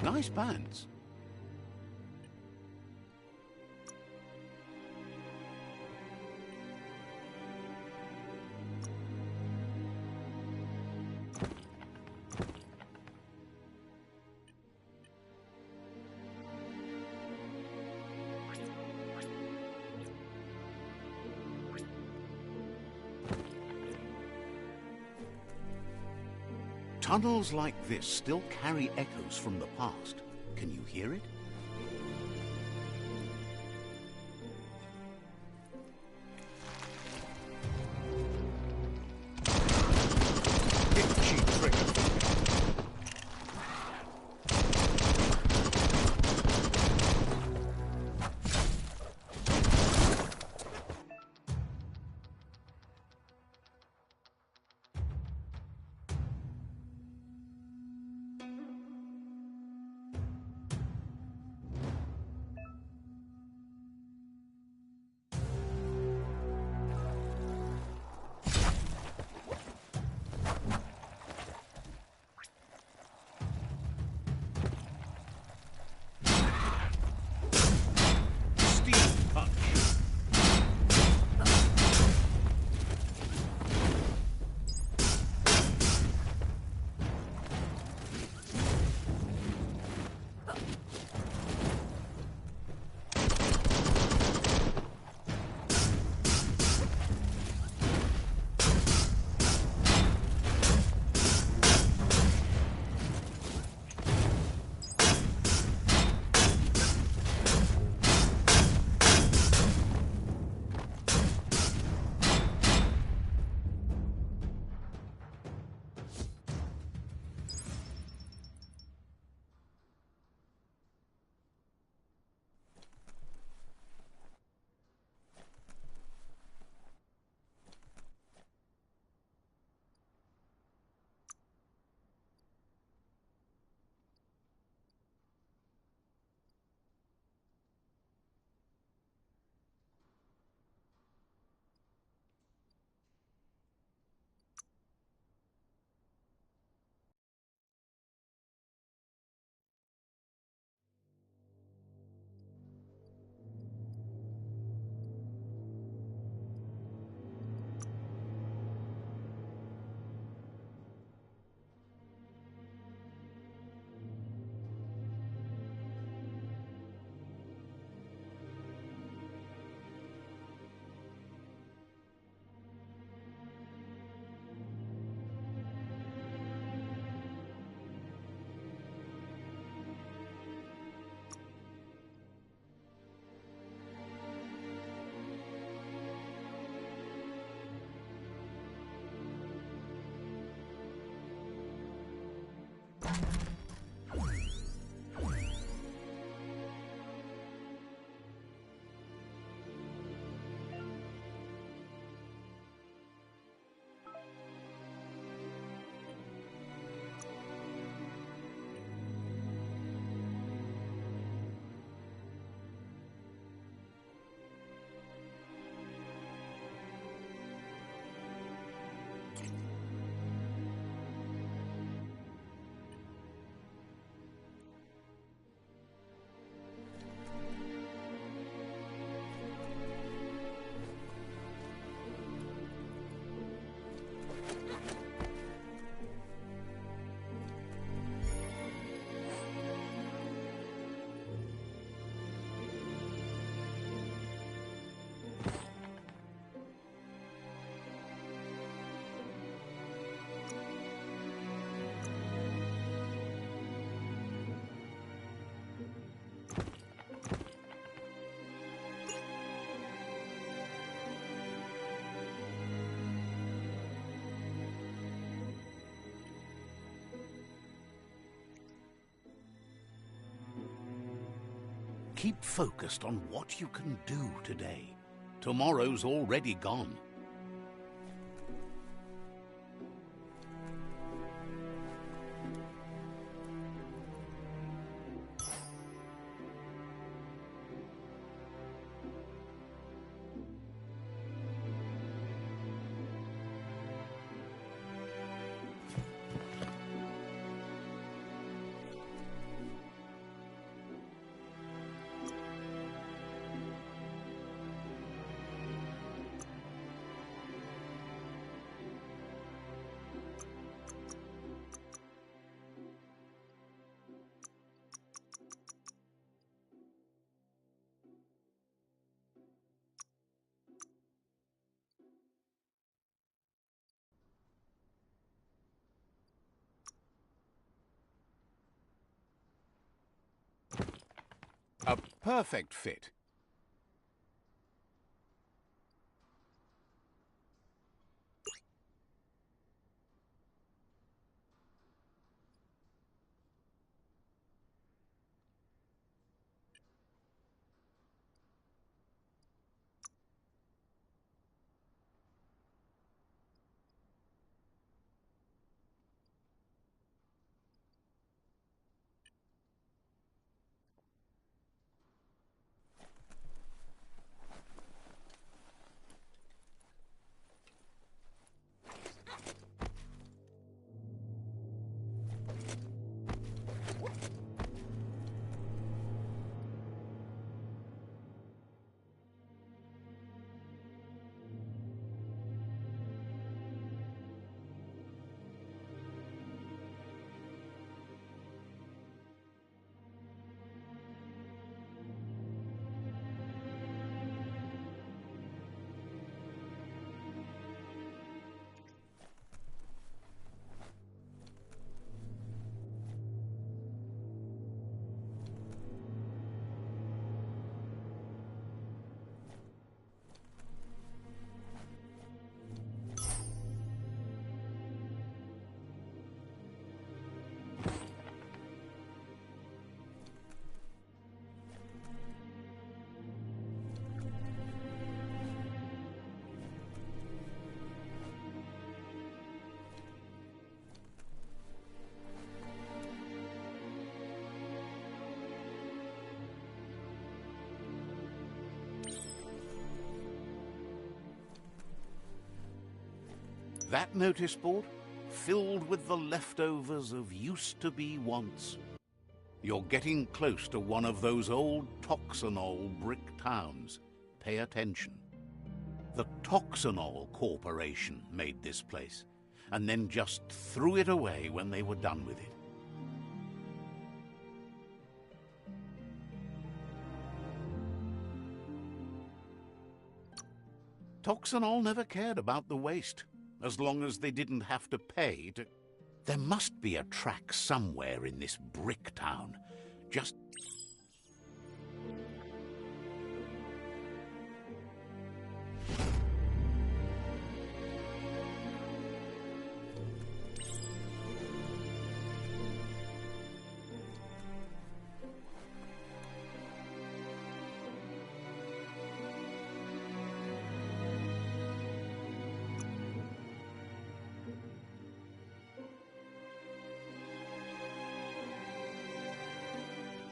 S1: Nice pants. Tunnels like this still carry echoes from the past. Can you hear it? Itchy trigger finger. Keep focused on what you can do today. Tomorrow's already gone. A perfect fit. That notice board, filled with the leftovers of used-to-be wants. You're getting close to one of those old Toxanol brick towns. Pay attention. The Toxanol Corporation made this place, and then just threw it away when they were done with it. Toxanol never cared about the waste, as long as they didn't have to pay to... There must be a track somewhere in this brick town. Just...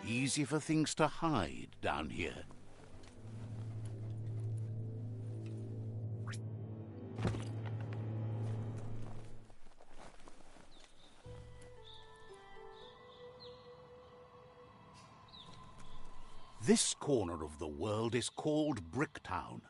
S1: Easy for things to hide down here. This corner of the world is called Bricktown.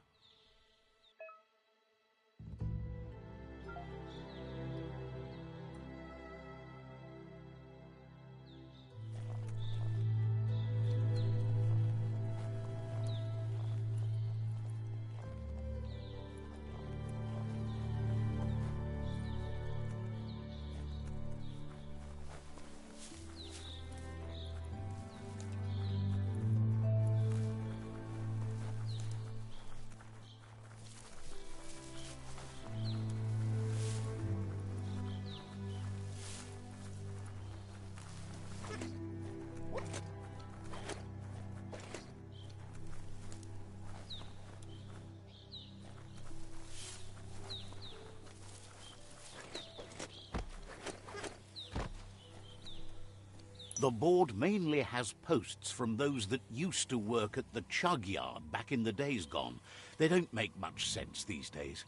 S1: The board mainly has posts from those that used to work at the chug yard back in the days gone. They don't make much sense these days.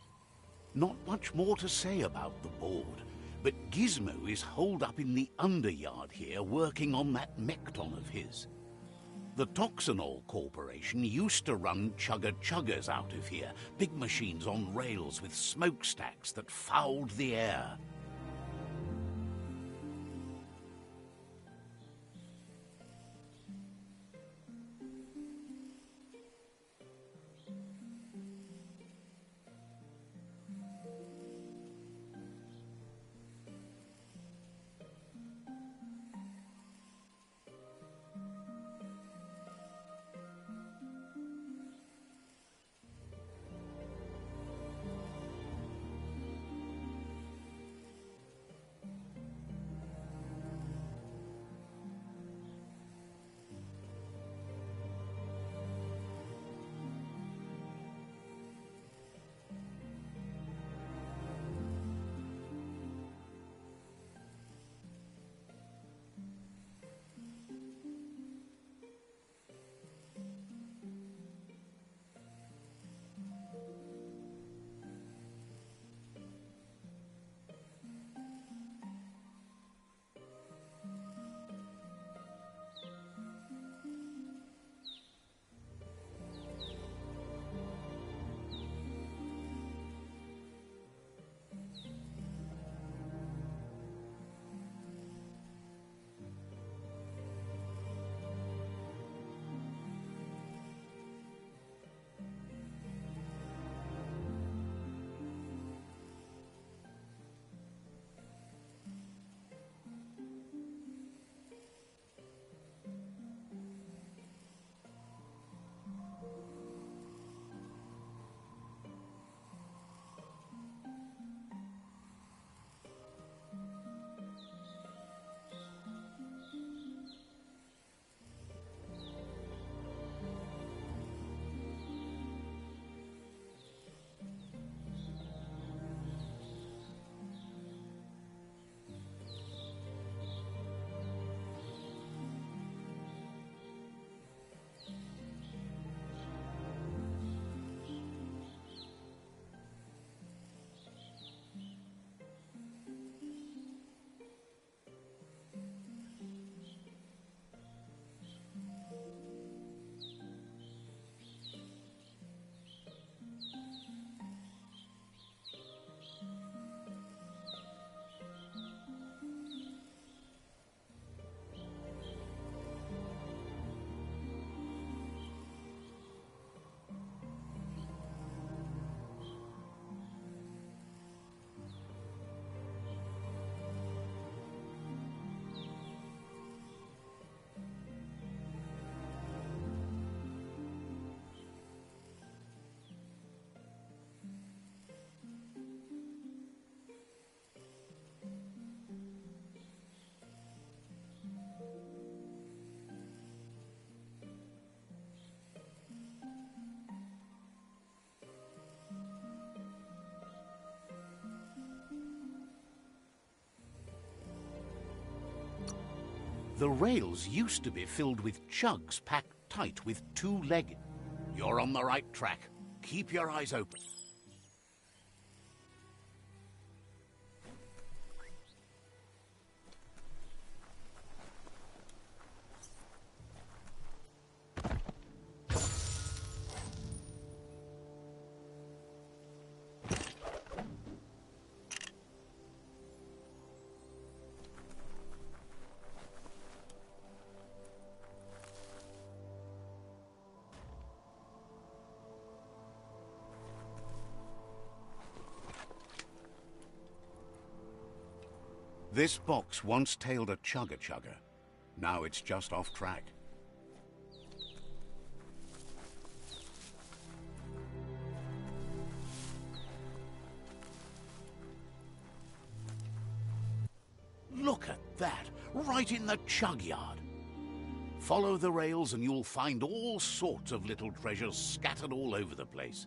S1: Not much more to say about the board, but Gizmo is holed up in the underyard here working on that Mekton of his. The Toxanol Corporation used to run chugger-chuggers out of here, big machines on rails with smokestacks that fouled the air. The rails used to be filled with chugs packed tight with 2 legs. You're on the right track. Keep your eyes open. This box once tailed a chugger-chugger. Now it's just off track. Look at that, right in the chug yard. Follow the rails and you'll find all sorts of little treasures scattered all over the place.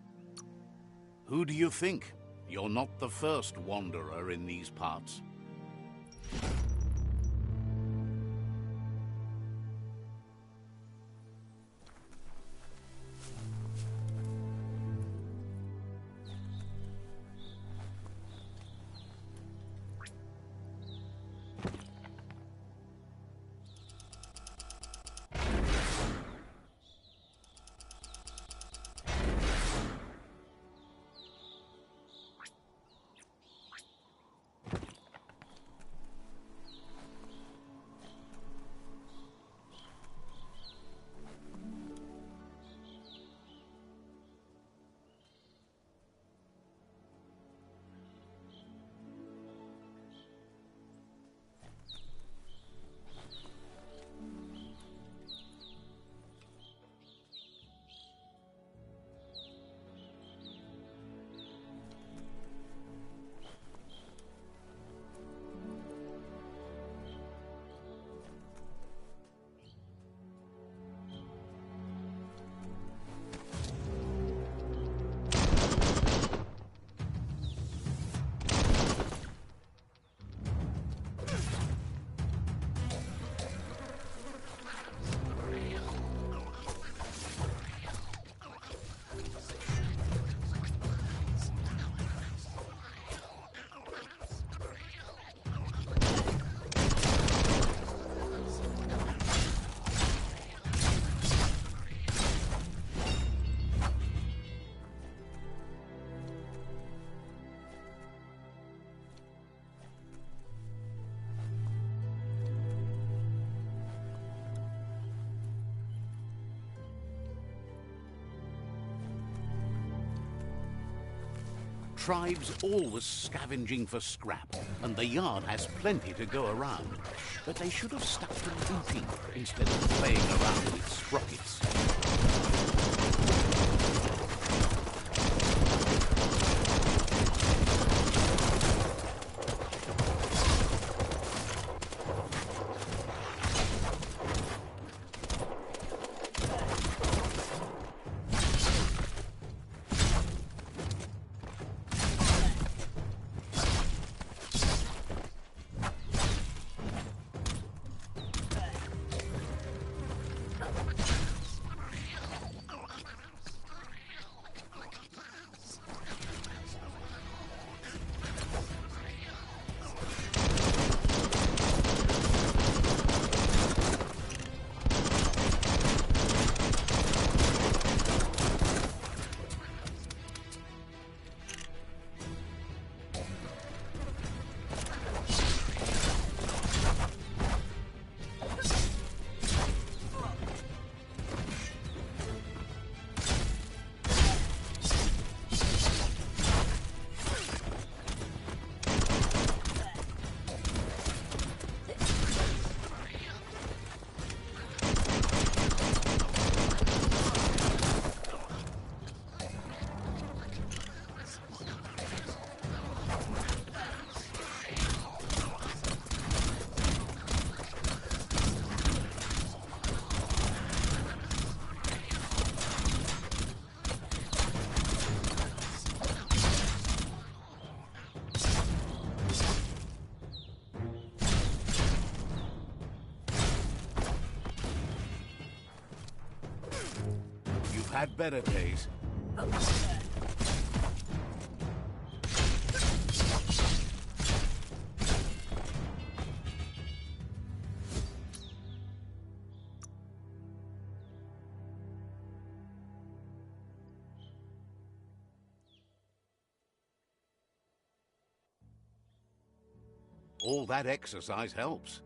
S1: Who do you think? You're not the first wanderer in these parts. Tribes always scavenging for scrap, and the yard has plenty to go around. But they should have stuck to looting instead of playing around with sprockets. had better days. All that exercise helps.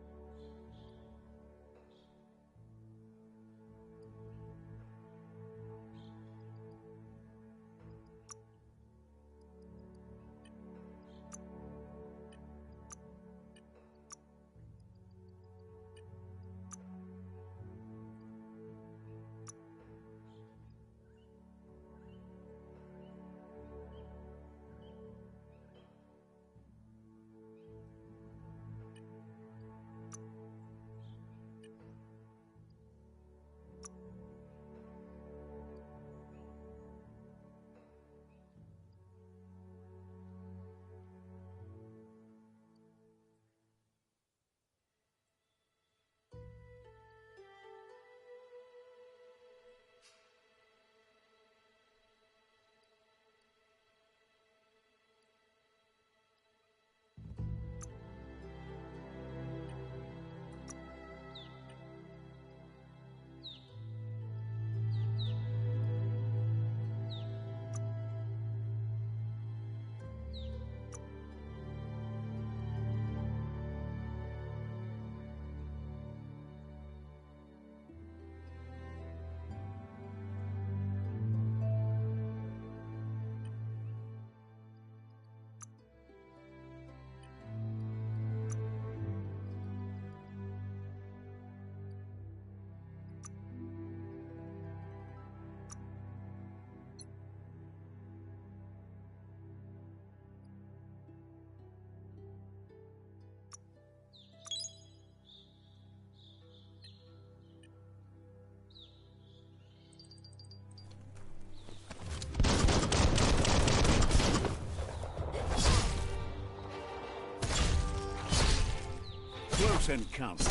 S1: Close encounter.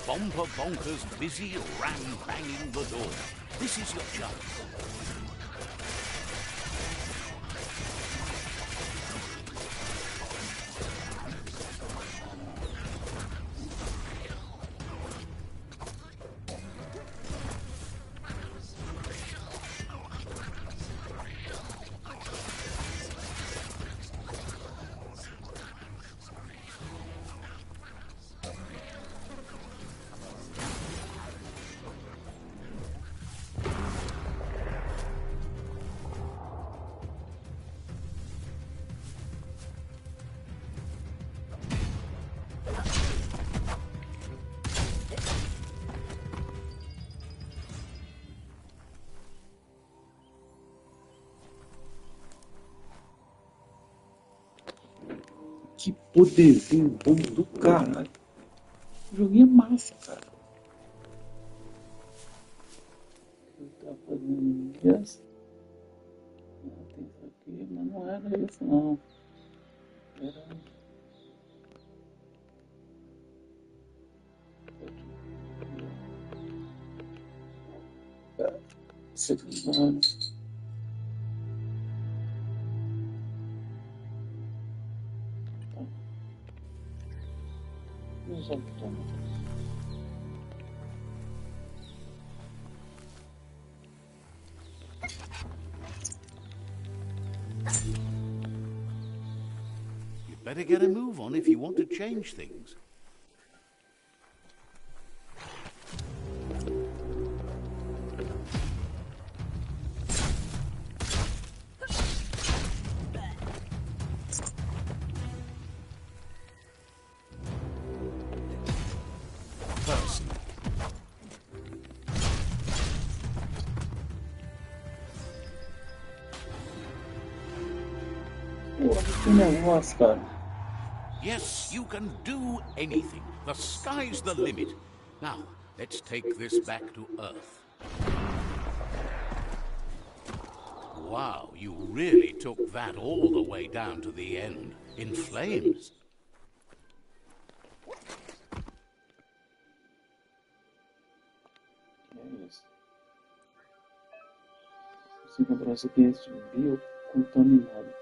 S1: Bomber Bonkers busy ram-banging the door. This is your chance.
S8: Que poderzinho bom do caralho. O joguinho é massa, cara. Eu tava Yes. Tem isso aqui, mas não era isso não. Era. Secundário. Os autômatos.
S1: You'd better get a move on if you want to change things. First,
S8: Porra, que negócio, cara.
S1: yes, you can do anything. The sky's the limit. Now, let's take this back to Earth. Wow, you really took that all the way down to the end, in flames.
S8: É isso. Se encontrar recipientes biocontaminados,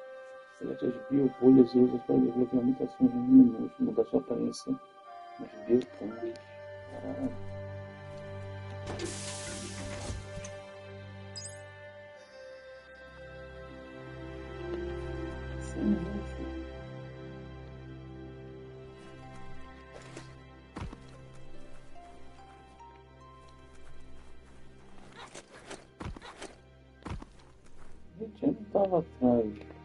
S8: selete as biobolhas e usa para desenvolver mutações no minuto, mudar sua aparência nos biotanques. Caralho. Sim, isso. Gente, eu não tava atrás.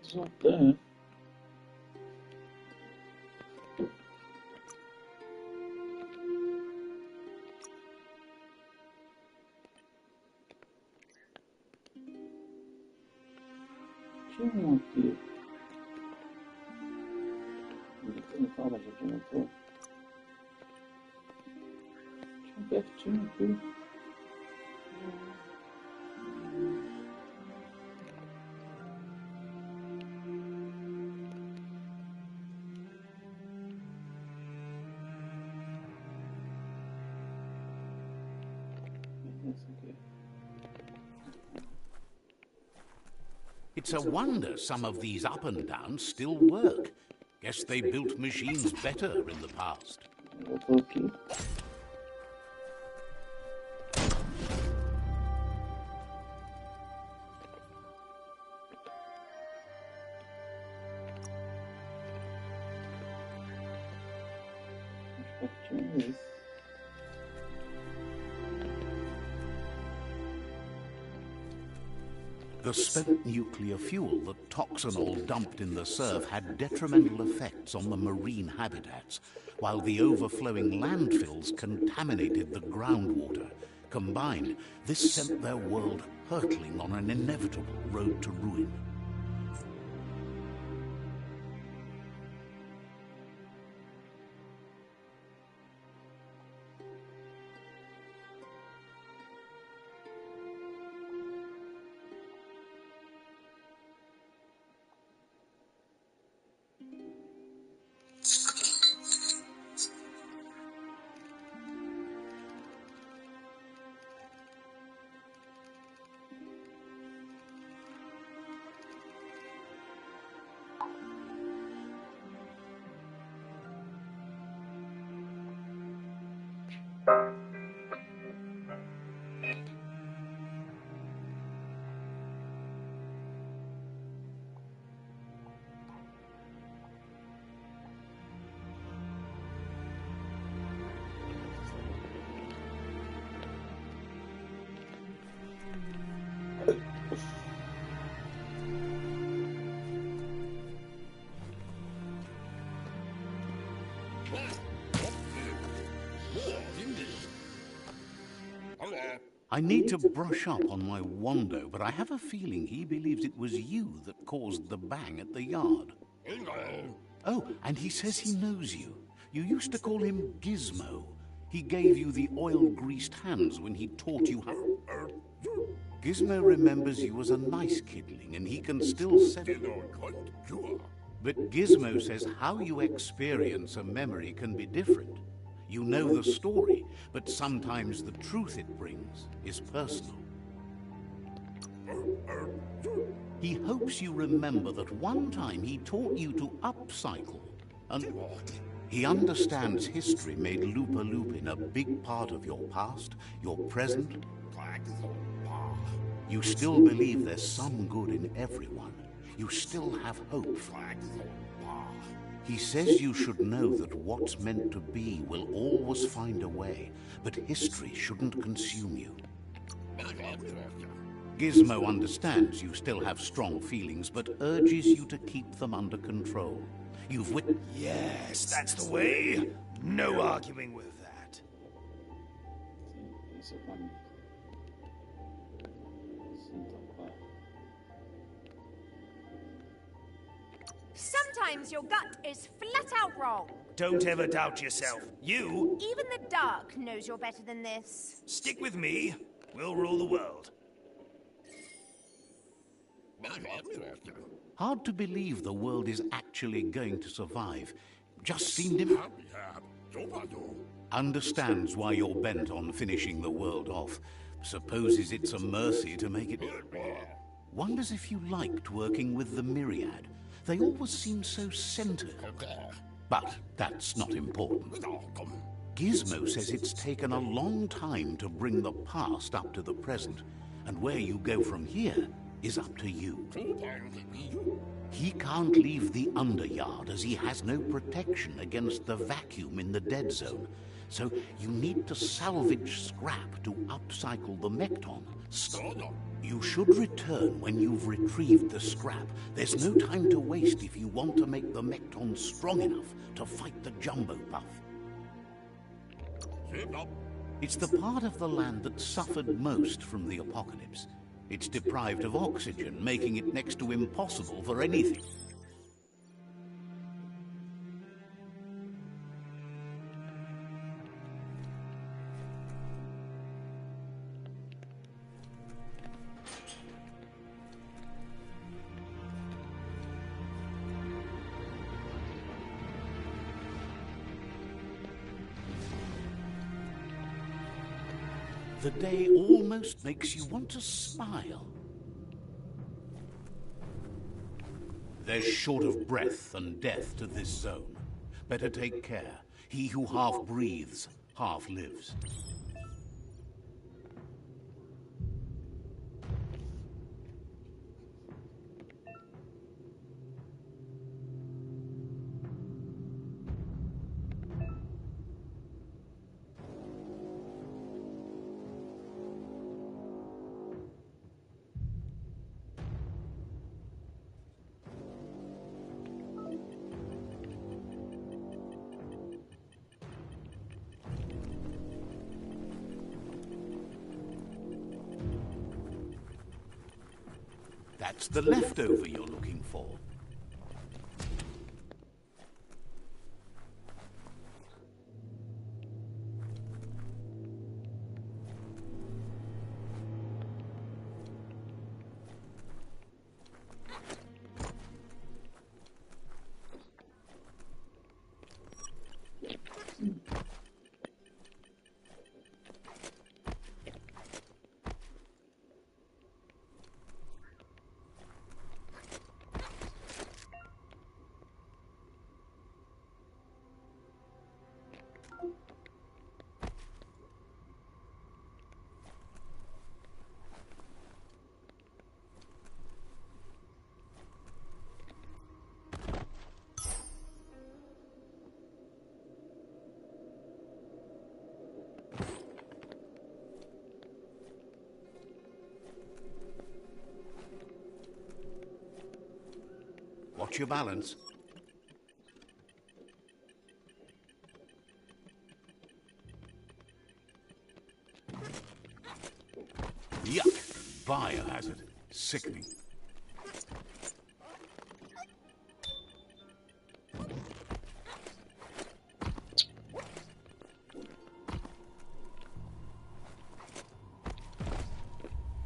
S8: Soltar. Tinha um aqui. Não fala, gente, não tô. Tinha um pertinho aqui. Esse aqui.
S1: It's a wonder some of these up and downs still work. Guess they built machines better in the past.
S8: Eu tô aqui. Mais pertinho é esse.
S1: The spent nuclear fuel that Toxanol dumped in the surf had detrimental effects on the marine habitats, while the overflowing landfills contaminated the groundwater. Combined, this sent their world hurtling on an inevitable road to ruin. I need to brush up on my Wando, but I have a feeling he believes it was you that caused the bang at the yard. Oh, and he says he knows you. You used to call him Gizmo. He gave you the oil-greased hands when he taught you how... Gizmo remembers you as a nice kidling, and he can still say... But Gizmo says how you experience a memory can be different. You know the story, but sometimes the truth it brings is personal. He hopes you remember that one time he taught you to upcycle, and he understands history made Loopa Loopin a big part of your past, your present. You still believe there's some good in everyone. You still have hope. He says you should know that what's meant to be will always find a way, but history shouldn't consume you. Gizmo understands you still have strong feelings, but urges you to keep them under control. You've
S4: Yes, that's the way. No arguing with that.
S8: Sim, exatamente. Então, pá.
S3: Sometimes your gut is flat out wrong.
S4: Don't ever doubt yourself. You,
S3: Even the dark knows you're better than this.
S4: stick with me. We'll rule the world.
S1: Hard to believe the world is actually going to survive. Just seemed him. Understands why you're bent on finishing the world off. Supposes it's a mercy to make it... Wonders if you liked working with the Myriad. They always seem so centered. But that's not important. Gizmo says it's taken a long time to bring the past up to the present, and where you go from here is up to you. He can't leave the Underyard as he has no protection against the vacuum in the dead zone. So you need to salvage scrap to upcycle the Mekton. You should return when you've retrieved the scrap. There's no time to waste if you want to make the Mekton strong enough to fight the Jumbo Puff. It's the part of the land that suffered most from the apocalypse. It's deprived of oxygen, making it next to impossible for anything. The day almost makes you want to smile. There's short of breath and death to this zone. Better take care. He who half breathes, half lives. That's the leftover you're looking for. Watch your balance. Yuck. Biohazard. Sickening.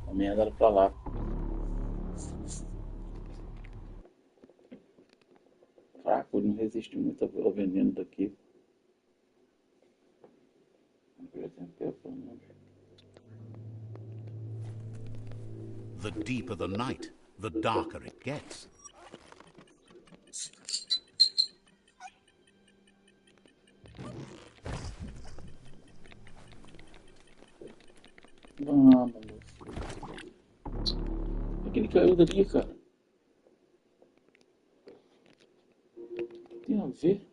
S8: A merda era pra lá. Fraco, ele não resiste muito ao veneno daqui.
S1: The deeper the night, the darker it gets.
S8: Vamos. Aquele caiu dali, cara. Tem a ver?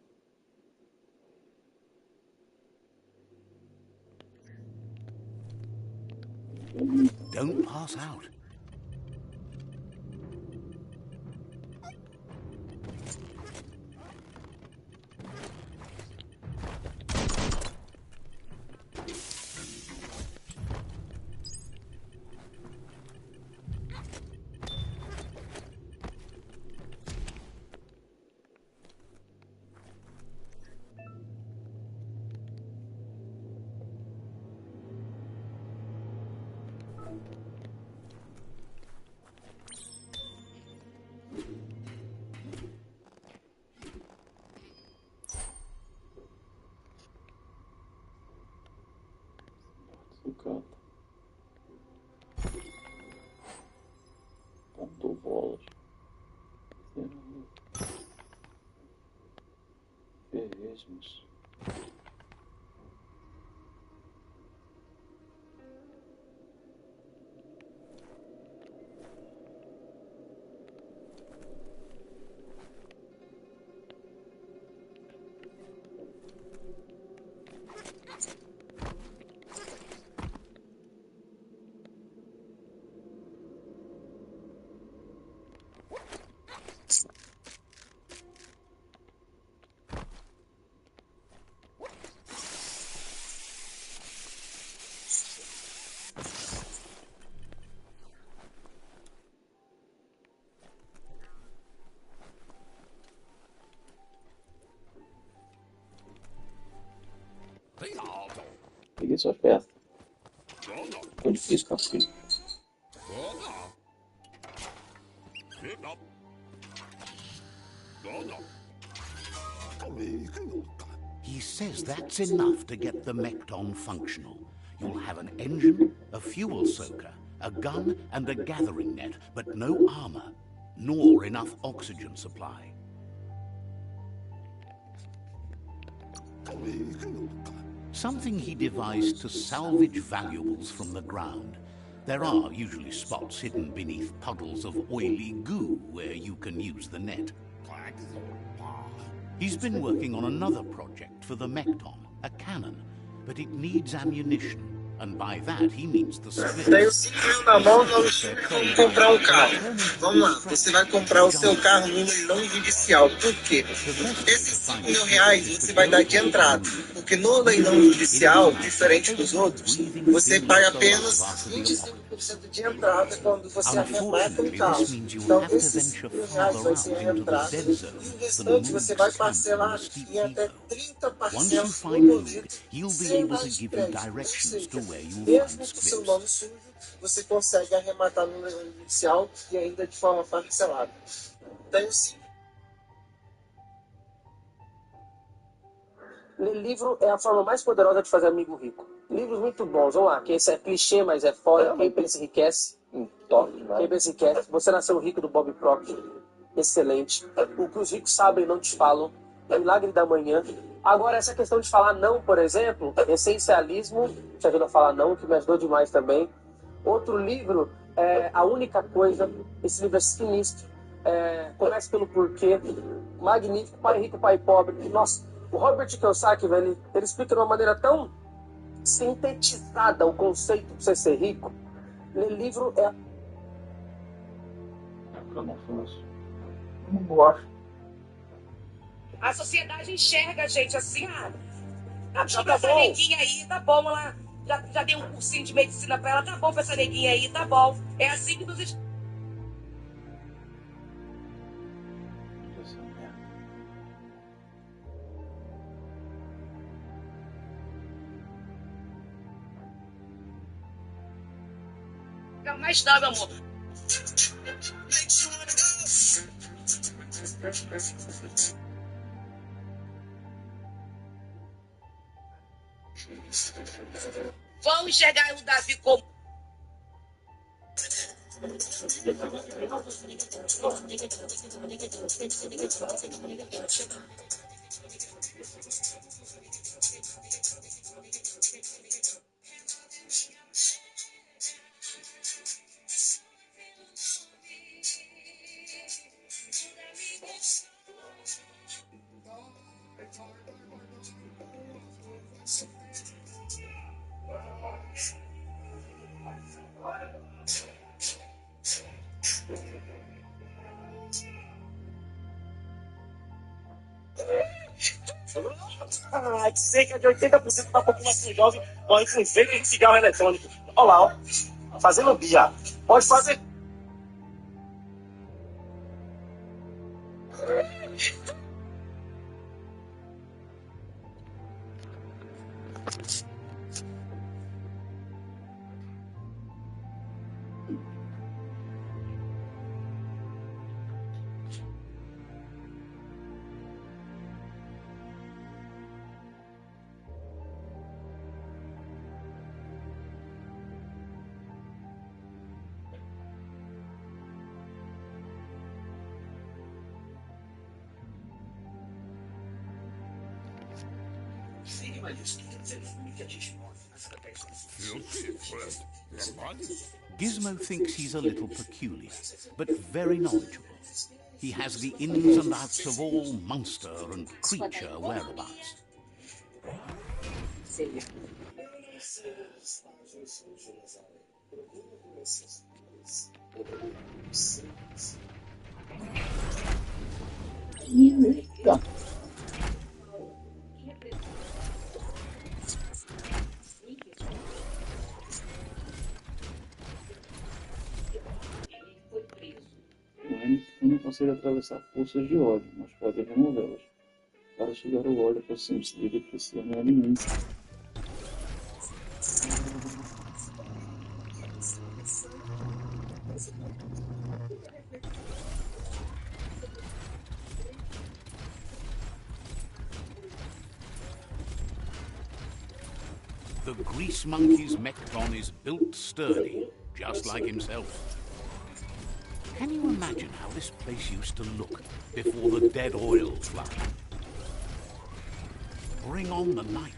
S1: Don't pass out.
S8: Sucata. Cantou bolas. Ferresmos. Peguei suas peças. Ficou difícil, cara.
S1: He says that's enough to get the Mekton functional. You'll have an engine, a fuel soaker, a gun, and a gathering net, but no armor, nor enough oxygen supply. Something he devised to salvage valuables from the ground. There are usually spots hidden beneath puddles of oily goo where you can use the net. He's been working on another project for the Mekton, a cannon, but it needs ammunition, and by that he means the
S9: Daí o
S1: splits.
S9: 5 mil na mão, vamos comprar um carro. Vamos lá, você vai comprar o seu carro no leilão judicial. Por quê? Esses 5 mil reais você vai dar de entrada. Porque no leilão judicial, diferente dos outros, você paga apenas 25% de entrada quando você arremata o carro. Então, esses 5 mil reais vai ser a entrada. E o restante você vai parcelar em até 30% do boleto sem mais crédito. Mesmo com seu nome sujo, você consegue arrematar no leilão judicial e ainda de forma parcelada. Tenho sim. Ler livro é a forma mais poderosa de fazer amigo rico. Livros muito bons, vamos lá, que esse é clichê, mas é foda. Quem pensa enriquece, quem pensa enriquece. Você nasceu rico do Bob Proctor, excelente. O que os ricos sabem não te falam, é Milagre da Manhã. Agora, essa questão de falar não, por exemplo, essencialismo, te ajuda a falar não, que me ajudou demais também. Outro livro, A Única Coisa, esse livro é sinistro. Comece pelo Porquê, magnífico, Pai Rico, Pai Pobre. Nossa, o Robert Kiyosaki, velho, ele explica de uma maneira tão sintetizada o conceito de você ser rico. Ler livro é...
S8: Eu não faço. Eu não gosto.
S10: A sociedade enxerga a gente assim,
S9: Já tá bom.
S10: aí, tá bom lá.
S2: Já dei um cursinho de medicina pra ela, tá bom pra essa neguinha aí, tá bom. É assim que nos...
S8: Essa merda.
S2: Mais não, meu amor. Vão enxergar o Davi como...
S9: Cerca de 80% da população jovem morre com efeito de cigarro eletrônico. Olha lá, ó. Fazendo bia. Pode fazer.
S5: Filthy, Fred. Trabalho?
S1: Gizmo thinks he's a little peculiar, but very knowledgeable. He has the ins and outs of all monster and creature whereabouts.
S8: Eita. O Hamilton não consegue atravessar poças de óleo, mas pode removê-las. Para chegar ao óleo que sempre ele precisa de alimento.
S1: The grease monkey's mecton is built sturdy, just like himself. Can you imagine how this place used to look before the dead oil flood? Bring on the night.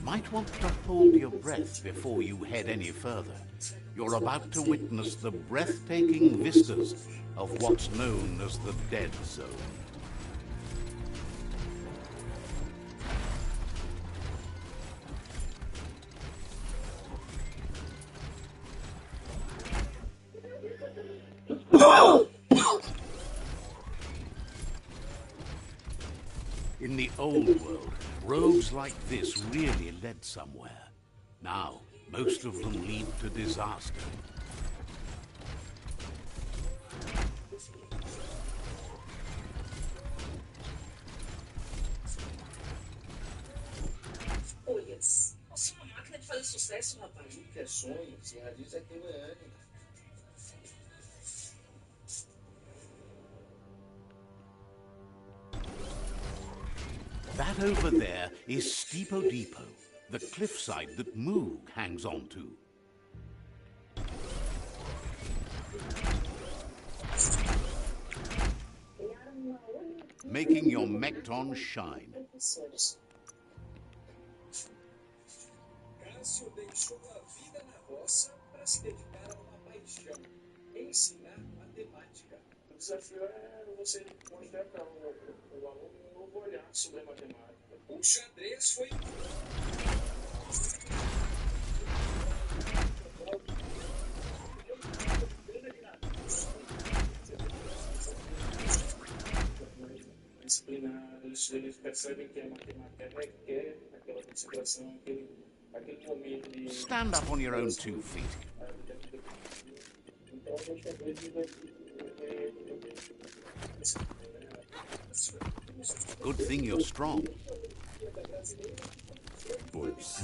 S1: Might want to hold your breath before you head any further. You're about to witness the breathtaking vistas of what's known as the Dead Zone. In the old world, roads like this really led somewhere. Now, most of them lead to disaster.
S9: Parece uma paluca, é sonho. Se ela diz aquilo é ânimo.
S1: That over there is Steepo Depot, the cliffside that Moog hangs on to. Making your Mecton shine.
S9: Cássio deixou a vida na roça para se dedicar a uma paixão, ensinar matemática. O desafio é você mostrar para o aluno um novo olhar sobre a matemática. O xadrez foi disciplinados, eles percebem que a matemática requer aquela concentração, aquele momento de...
S1: Stand up on your own 2 feet.
S9: Então, o xadrez
S1: Good thing you're strong.
S5: Pois.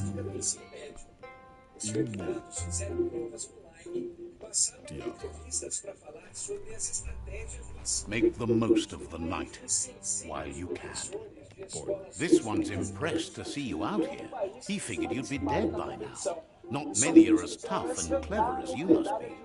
S9: Os candidatos fizeram provas online, passaram por entrevistas para falar sobre as estratégias do ensino.
S1: Make the most of the night while you can. This one's impressed to see you out here. He figured you'd be dead by now. Not many are as tough and clever as you must be.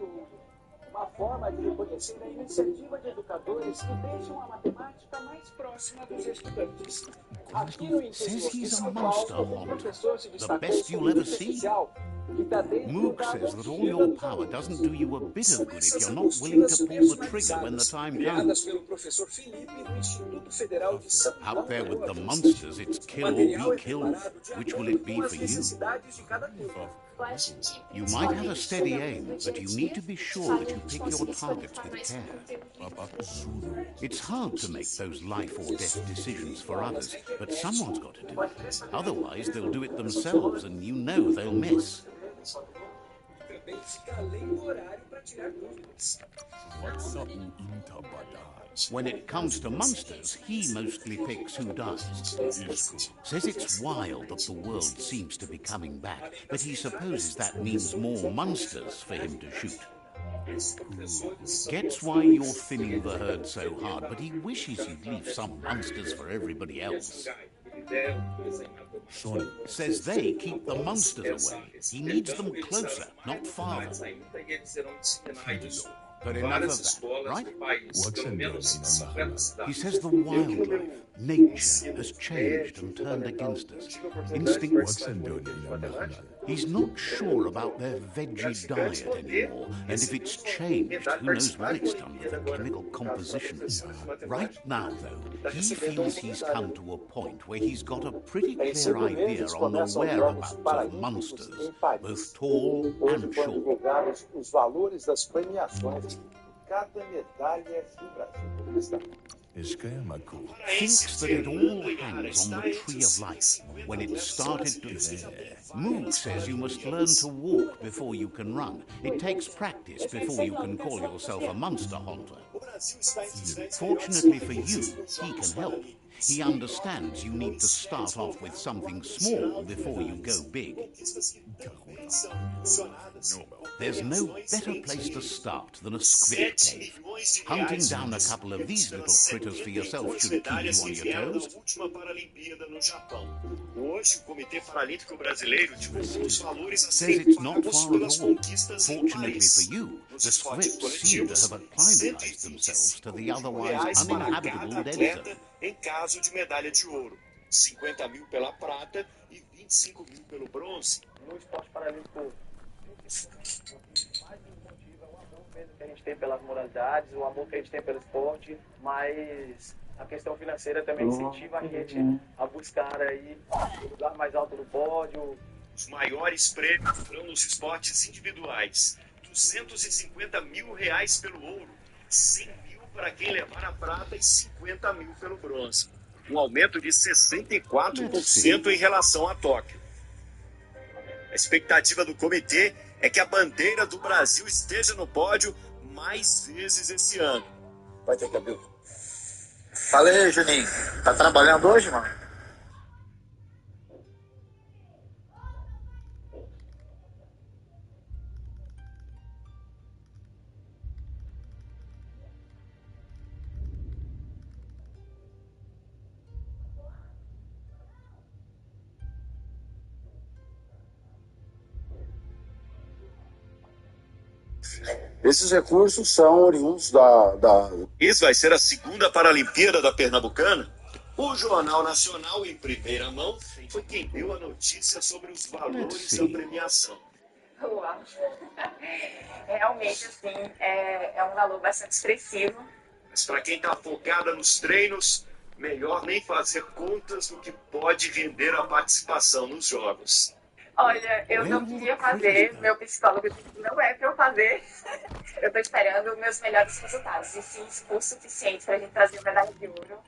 S9: Uma forma de reconhecer a iniciativa de educadores que deixam a matemática mais próxima dos estudantes. Aqui no
S1: Says
S9: interior de
S1: he's a
S9: São
S1: monster
S9: Paulo, o
S1: hunter,
S9: professor se
S1: the
S9: destacou
S1: best you'll
S9: como
S1: ever see.
S9: especial, que está desde
S1: Moog
S9: o caso
S1: says that all
S9: antigo
S1: your
S9: do
S1: power
S9: Paulo.
S1: doesn't do you a bit of
S9: São
S1: good if
S9: essas
S1: you're not willing
S9: apostilas
S1: to pull the trigger when the
S9: personalizadas,
S1: time
S9: criadas
S1: comes.
S9: pelo professor Felipe do Instituto Federal de São Paulo.
S1: Out there with the monsters, it's
S9: O
S1: kill or
S9: material
S1: be
S9: é
S1: killed.
S9: preparado de
S1: Which will
S9: acordo
S1: it be
S9: com as
S1: for you?
S9: necessidades de cada turma.
S1: You might have a steady aim, but you need to be sure that you pick your targets with care. It's hard to make those life or death decisions for others, but someone's got to do it. Otherwise, they'll do it themselves, and you know they'll miss.
S9: Também fica além do horário para tirar dúvidas.
S1: When it comes to monsters, he mostly picks who dies. Says it's wild that the world seems to be coming back, but he supposes that means more monsters for him to shoot. Gets why you're thinning the herd so hard, but he wishes you'd leave some monsters for everybody else. Says they keep the monsters away. He needs them closer, not farther. But enough of that, right? He says the wildlife, nature, has changed and turned against us. Instinct. He's not sure about their veggie diet anymore, and if it's changed, who knows what it's done with the chemical composition. Right now, though, he feels he's come to a point where he's got a pretty clear idea on the whereabouts of monsters, both tall and short.
S9: Os valores das premiações. Cada medalha é do Brasil.
S1: Thinks that it all hangs on the tree of life when it started to... Moog says you must learn to walk before you can run. It takes practice before you can call yourself a monster hunter. Fortunately for you, he can help. He understands you need to start off with something small before you go big. There's no better place to start than a script cave. Hunting down a couple of these little critters for yourself should keep you on your toes. Says it's not far at all. Fortunately for you, the scripts seem to have acclimatized themselves to the otherwise uninhabitable dead zone.
S10: Em caso de medalha de ouro, 50 mil pela prata e 25 mil pelo bronze.
S9: No esporte paralímpico, mais nos motiva o amor mesmo que a gente tem pelas modalidades, o amor que a gente tem pelo esporte, mas a questão financeira também incentiva a gente a buscar aí o lugar mais alto no pódio.
S10: Os maiores prêmios foram nos esportes individuais: R$250 mil pelo ouro, 100 mil para quem levar a prata e 50 mil pelo bronze. Um aumento de 64% em relação a Tóquio. A expectativa do comitê é que a bandeira do Brasil esteja no pódio mais vezes esse ano.
S9: Vai ter cabelo.
S11: Fala aí, Juninho. Tá trabalhando hoje, mano? Esses recursos são oriundos da...
S10: Isso vai ser a segunda Paralimpíada da Pernambucana? O Jornal Nacional, em primeira mão, foi quem deu a notícia sobre os valores da premiação.
S12: Uau. Realmente, assim, é um valor bastante expressivo.
S10: Mas para quem está focada nos treinos, melhor nem fazer contas do que pode render a participação nos jogos.
S12: Olha, eu não queria fazer, meu psicólogo disse que não é para eu fazer. Eu estou esperando meus melhores resultados. E se for suficiente para a gente trazer medalha de ouro,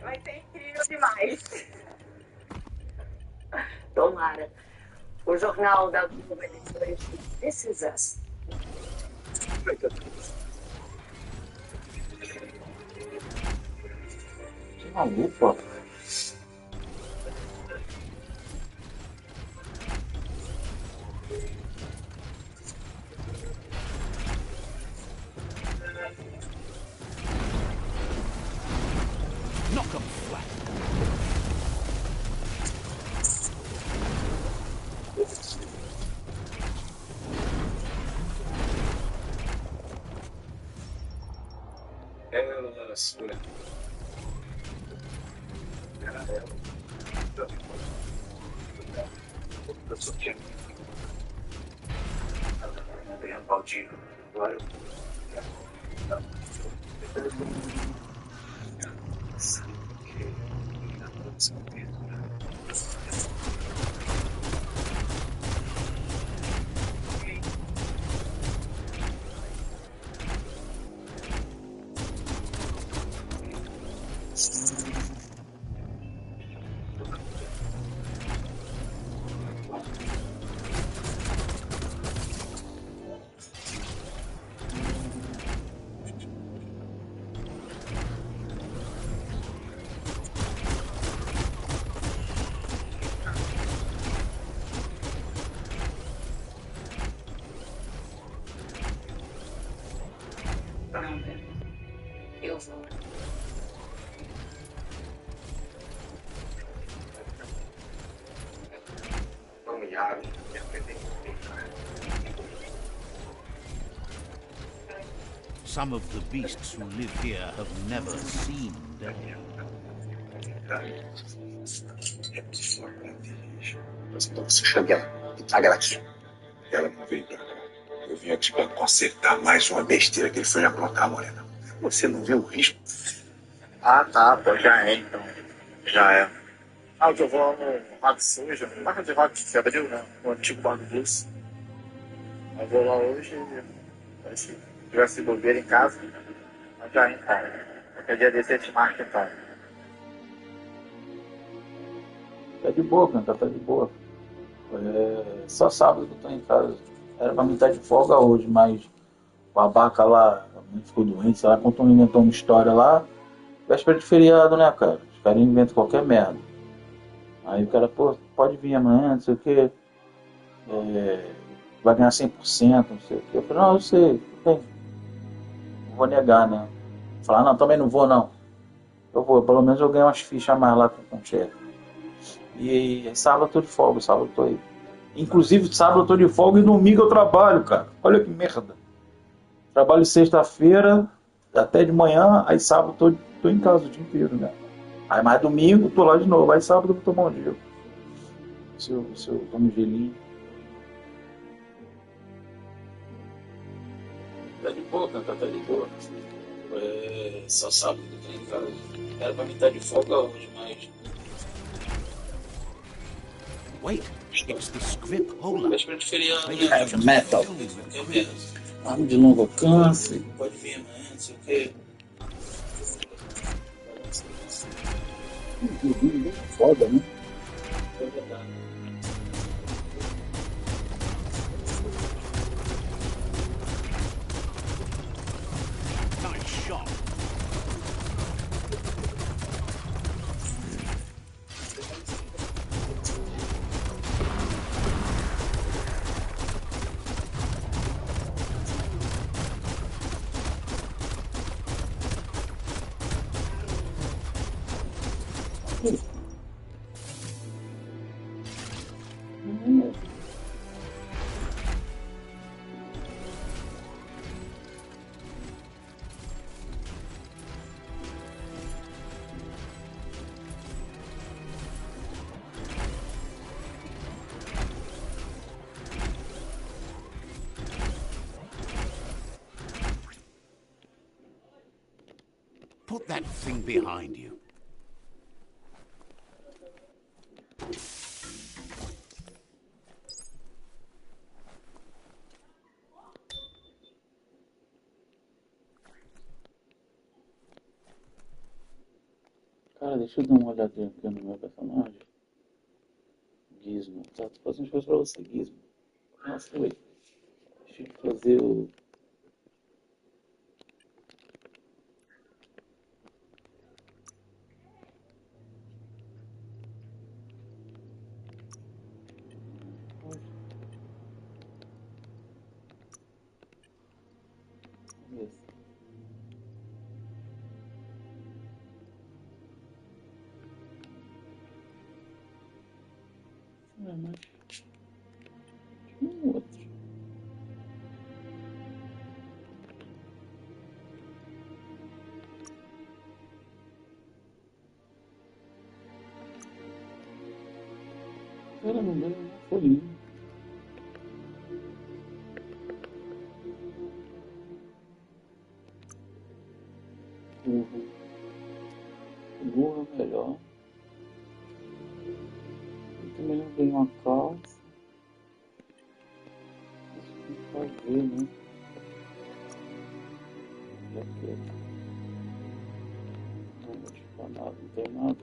S12: vai ser incrível demais.
S2: Tomara. O jornal da Globo This is us.
S8: Que maluco, ó.
S1: Knock 'em flat.
S2: Eu vou.
S1: Some of the beasts who live here have never seen day.
S13: Você chega e traga ela aqui. Ela não veio pra cá. Eu vim aqui pra consertar mais uma besteira que ele foi aprontar, Morena. Você não viu o risco?
S11: Ah, tá, pô, já é então. Já é.
S9: Ah, eu vou no rock sujo, marca de rock que abriu, né? O antigo bar do blues. Eu vou lá hoje e se tivesse bobeira em casa, mas já então. Qualquer dia desse eu te marco então.
S8: Tá de boa, cara, tá de boa. Só sábado que eu tô em casa. Era pra mim estar de folga hoje, mas o abaca lá, a mãe ficou doente, sei lá, contou, inventou uma história lá. Véspera de feriado, né, cara? Os caras inventam qualquer merda. Aí o cara, pô, pode vir amanhã, não sei o quê. Vai ganhar 100%, não sei o quê. Eu falei, não, eu sei, não vou negar, né? Falar, não, também não vou, não. Eu vou, pelo menos eu ganho umas fichas a mais lá com o chefe. E sábado eu tô de folga, sábado eu tô aí. Inclusive, sábado eu tô de folga e domingo eu trabalho, cara. Olha que merda. Trabalho sexta-feira até de manhã, aí sábado eu tô em casa o dia inteiro, né? Aí mais domingo tô lá de novo, aí sábado eu vou tomar um gelo. Se eu tomo um gelinho. Tá de boa, cara, tá de boa. Só sábado que eu tô em casa. Era pra mim estar de folga hoje, mas...
S1: Wait, it's the script holder.
S8: Véspera de feriado, né? Metal. Arma de longo alcance. Pode vir amanhã, não sei o quê. Foda, né? É verdade.
S1: Nice shot. Put that thing behind you.
S8: Cara, deixa eu dar uma olhadinha aqui no meu personagem. Gizmo. Tá, tô fazendo coisa pra você, Gizmo. Nossa, oi. Deixa eu fazer o... mas... um outro. Cara, não ganha uma folhinha. O burro é melhor. Eu também não ganho uma calça. Isso tem que fazer, né? Jaqueta. Não vou te falar nada, não tem nada.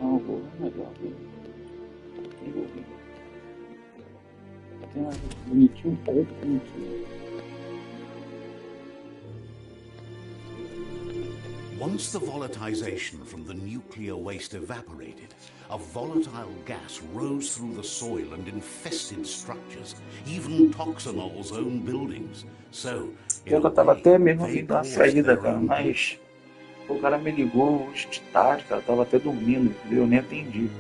S8: Não, o burro é melhor. Tem burrinho. Tem mais bonitinho, outro bonitinho.
S1: Once the volatilization from the nuclear waste evaporated, a volatile gas rose through the soil and infested structures, even Toxanol's own buildings. So,
S8: Eu tava até mesmo vindo da saída, cara, mas o cara me ligou hoje de tarde, cara, eu tava até dormindo, entendeu? Eu nem atendi.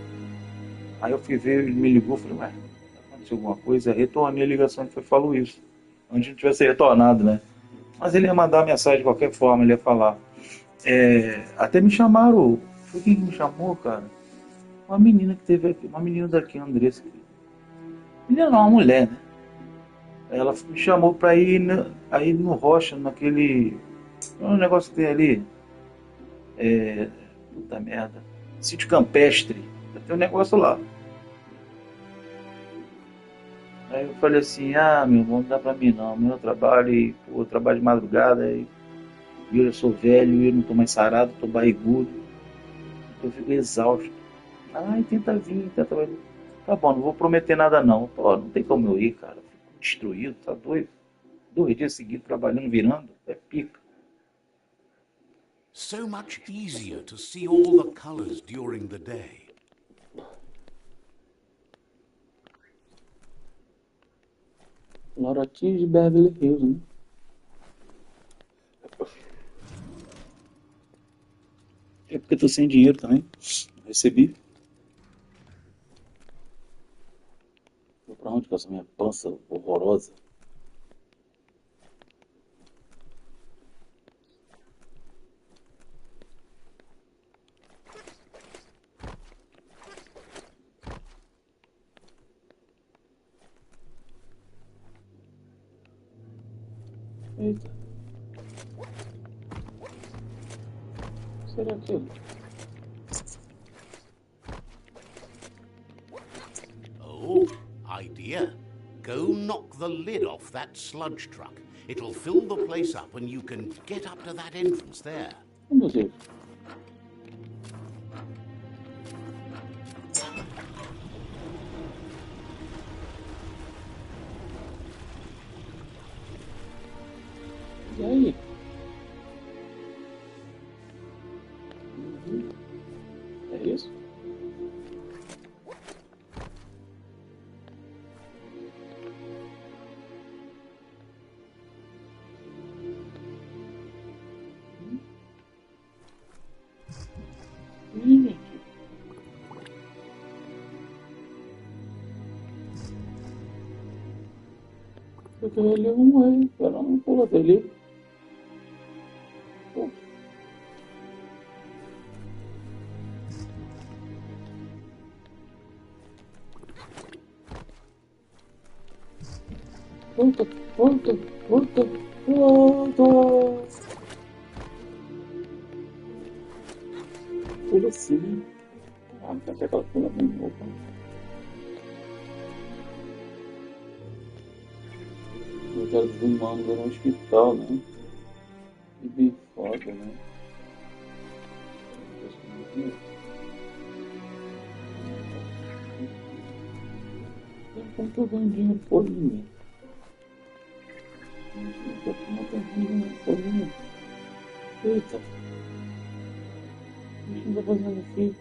S8: Aí eu fui ver, ele me ligou, falei, ué, aconteceu alguma coisa? Retornei a ligação que falou isso. Antes não tivesse retornado, né? Mas ele ia mandar mensagem de qualquer forma, ele ia falar. Até me chamaram, foi quem me chamou, cara? Uma menina que teve aqui, uma menina daqui, a Andressa. Menina não, uma mulher, né? Ela me chamou pra ir aí no Rocha, naquele. Um negócio que tem ali. Puta merda. Sítio campestre. Tem um negócio lá. Aí eu falei assim, meu irmão, não dá pra mim não. Meu trabalho, e, pô, eu trabalho de madrugada e eu sou velho, eu não tô mais sarado, tô barrigudo. Eu fico exausto. Tenta vir, tenta vir. Tá bom, não vou prometer nada não. Pô, não tem como eu ir, cara. Eu fico destruído, tá doido? 2 dias seguidos trabalhando, virando, é pica.
S1: So much easier to see all the colors during the day.
S8: Lorotinho de Beverly Hills, né? É porque eu tô sem dinheiro também. Recebi. Vou pra onde com essa minha pança horrorosa? Eita. Será que...
S1: Oh, idea. Go knock the lid off that sludge truck. It'll fill the place up and you can get up to that entrance there.
S8: Vamos ver. E aí? É isso? Gente. Porque ele vai morrer, cara, não pula dele. Volta, volta, volta, volta. Tudo assim. Ah, tá até aquela pula bem roupa. Eu quero dos humanos era um hospital, né? E bem foda, né? Como que eu ganho dinheiro por linha? Eu tô não tenho dinheiro por linha. Eita! O que tá fazendo aqui?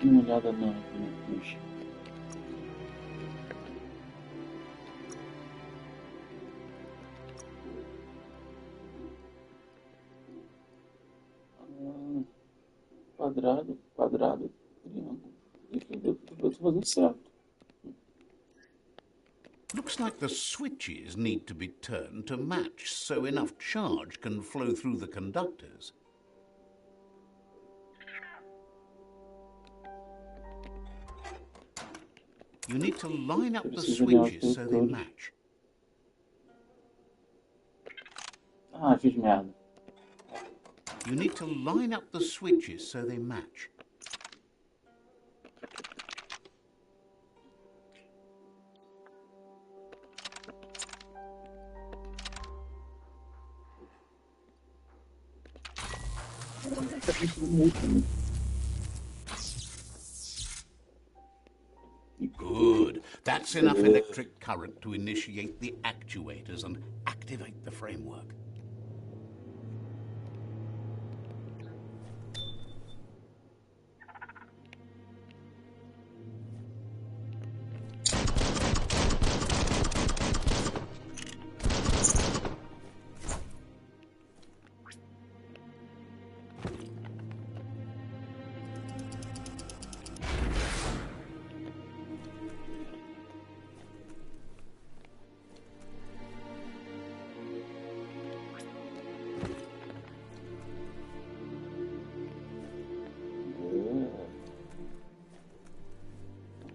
S8: Dê uma olhada na ficha. Quadrado, quadrado, triângulo. Eu tô fazendo certo.
S1: Looks like the switches need to be turned to match so enough charge can flow through the conductors. You need to line up the switches so they match.
S8: Ah, fiz merda.
S1: You need to line up the switches so they match. Good. That's enough electric current to initiate the actuators and activate the framework.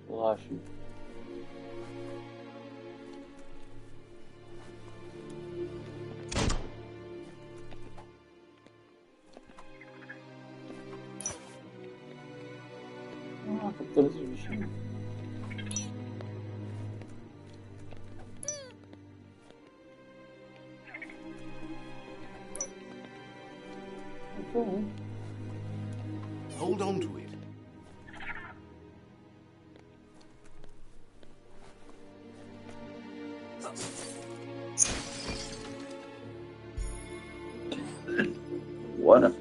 S8: Relaxa. Ah, captura esses bichinhos.
S1: Hold on to it.
S8: Bora.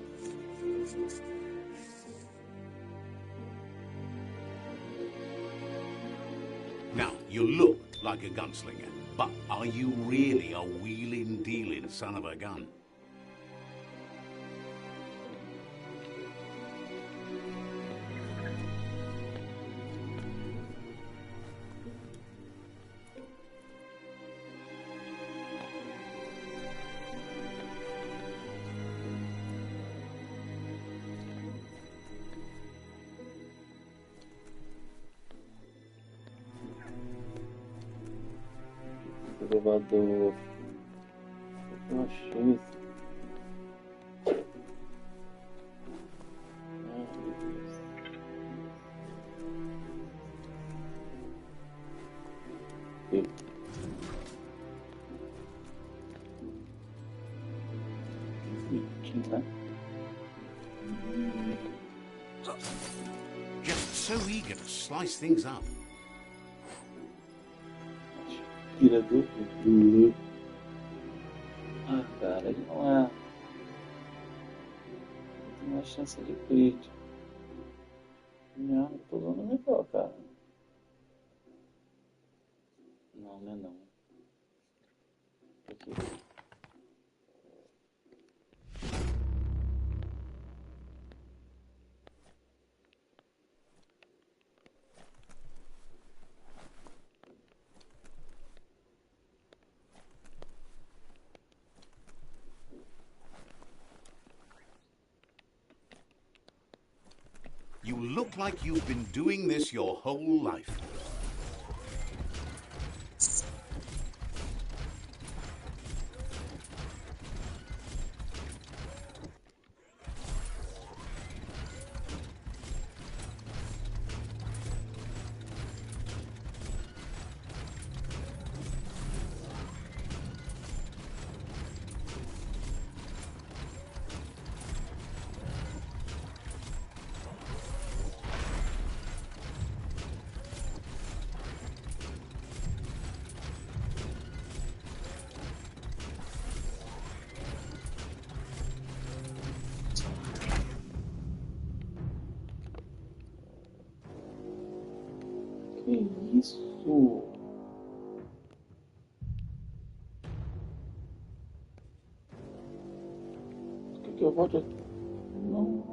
S1: Now, you look like a gunslinger, but are you really a wheeling, dealing son of a gun?
S8: Elevador. Eu achei isso.
S1: Just so eager to slice things up.
S8: Tirador. Ah, cara, ele não é. Tem uma chance de crítico. Não, tô usando o metrô, cara. Não, não é não. Aqui.
S1: You look like you've been doing this your whole life.
S8: Que isso? Por que eu vou de... Não.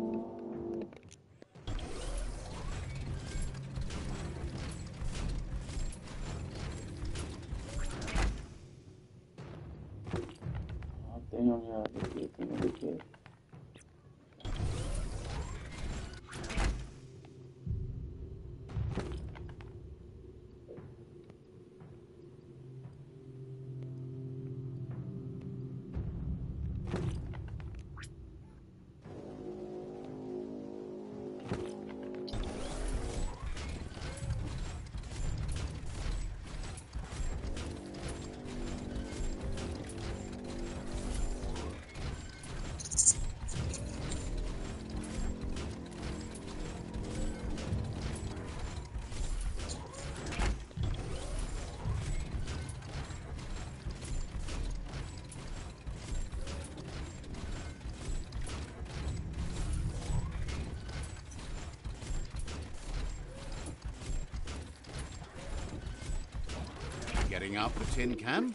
S8: Ah, tem um já aqui, tem um aqui.
S1: Getting out the tin can?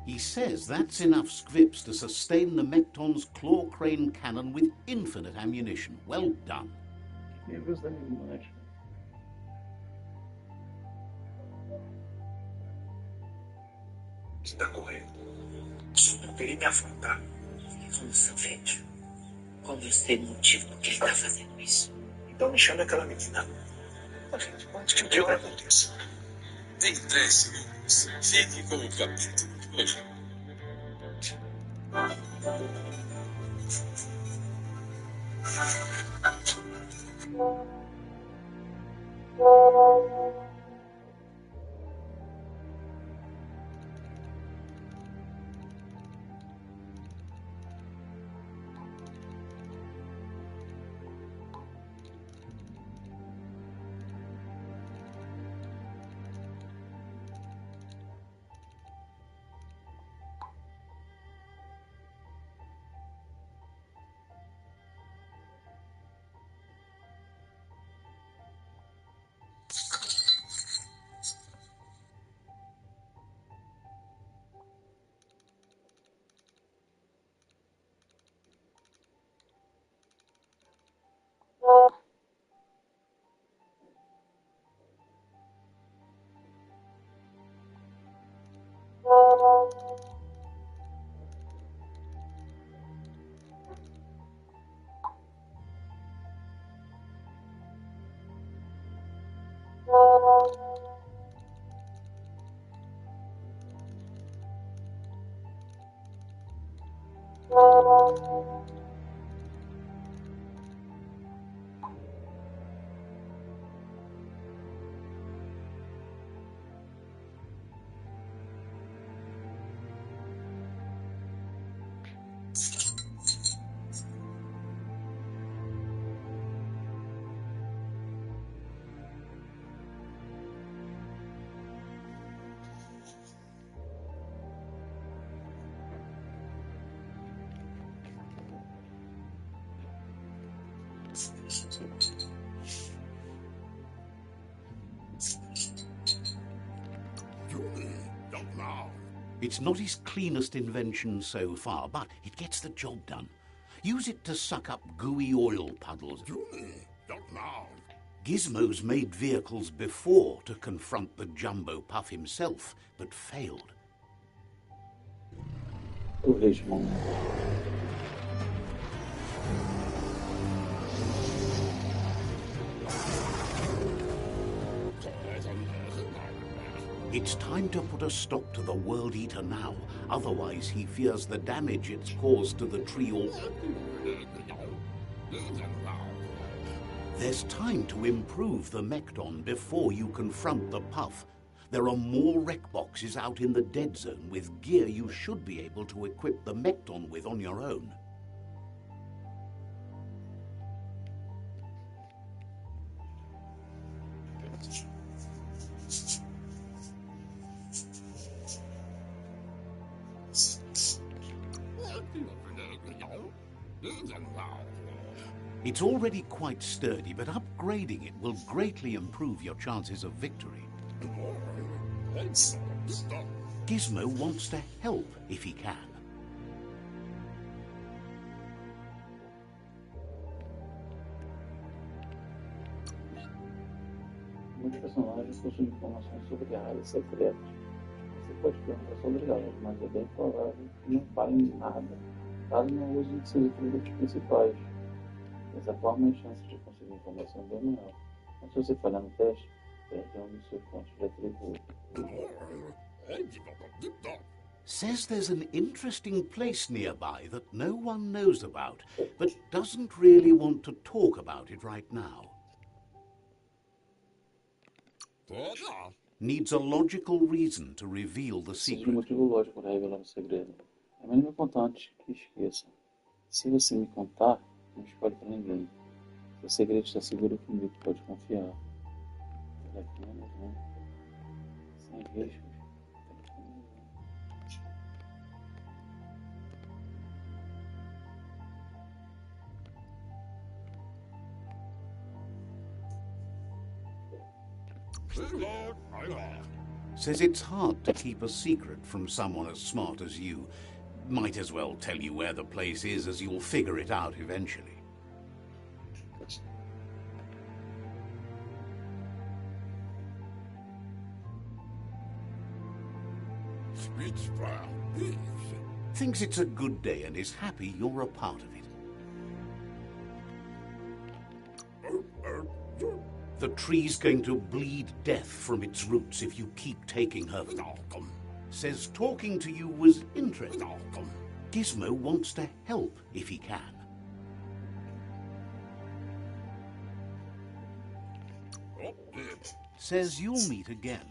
S1: He says that's enough scripts to sustain the Mekton's claw crane cannon with infinite ammunition. Well done.
S8: Livros da imagem.
S13: Está correndo. Só não queria me afrontar.
S2: Nossa, velho. Qual eu sei o motivo por que ele tá fazendo isso?
S13: Então me chame aquela menina. Gente, antes que o pior aconteça.
S5: Tem 3 segundos. Fique com o capítulo de hoje.
S1: It's not his cleanest invention so far, but it gets the job done. Use it to suck up gooey oil puddles. Gizmo's made vehicles before to confront the Jumbo Puff himself, but failed. It's time to put a stop to the World Eater now, otherwise he fears the damage it's caused to the tree or... There's time to improve the Mekton before you confront the Puff. There are more wreck boxes out in the dead zone with gear you should be able to equip the Mekton with on your own. It's already quite sturdy, but upgrading it will greatly improve your chances of victory. Gizmo wants to help if he can.
S8: Muitos personagens possuem informações sobre áreas secretas. Você pode perguntar sobre elas, mas é bem provável que não falem nada, caso não usem seus atributos principais. Dessa forma, as chances de conseguir informação bem menor. Mas se você falhar no teste, perde um dos seus pontos de atributo.
S1: Says there's an interesting place nearby that no one knows about, but doesn't really want to talk about it right now. Needs a logical reason to reveal the
S8: Preciso de
S1: secret.
S8: motivo lógico para revelar o segredo. É melhor me contar antes que esqueça. Se você me contar, não espalhe para ninguém. Seu segredo está seguro comigo, pode confiar. Vale a pena, né? Sem riscos.
S1: Says it's hard to keep a secret from someone as smart as you. Might as well tell you where the place is, as you'll figure it out eventually. Thinks it's a good day and is happy you're a part of it. The tree's going to bleed death from its roots if you keep taking her. Says talking to you was interesting. Gizmo wants to help if he can. Says you'll meet again.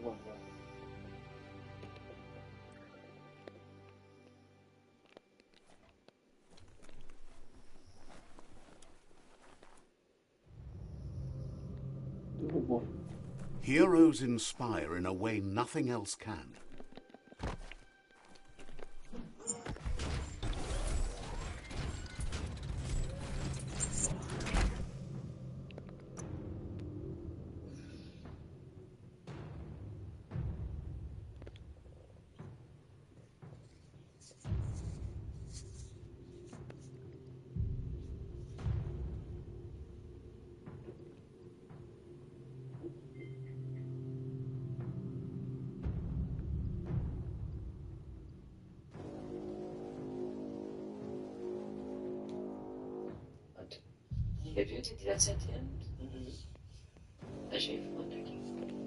S8: guardar. Derrubou.
S1: Heroes inspire in a way nothing else can.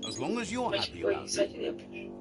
S1: As long as you're happy about it.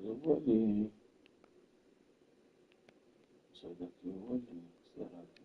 S8: Eu vou ali. Sai daqui, eu vou ali. Será que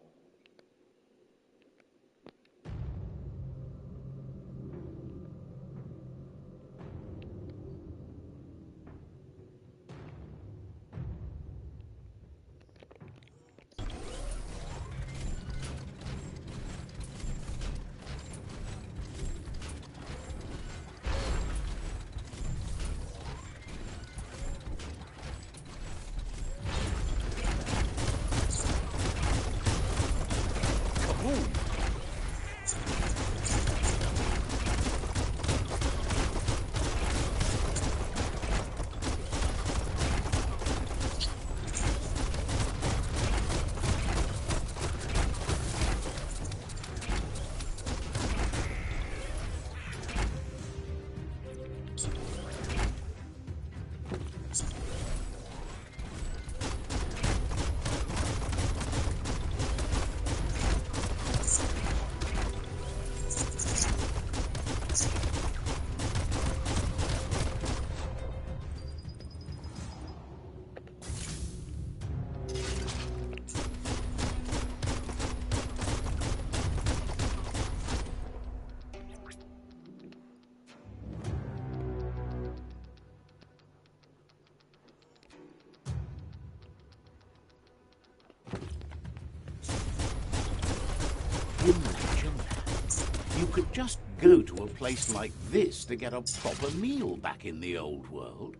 S1: Imagine that. You could just go to a place like this to get a proper meal back in the old world.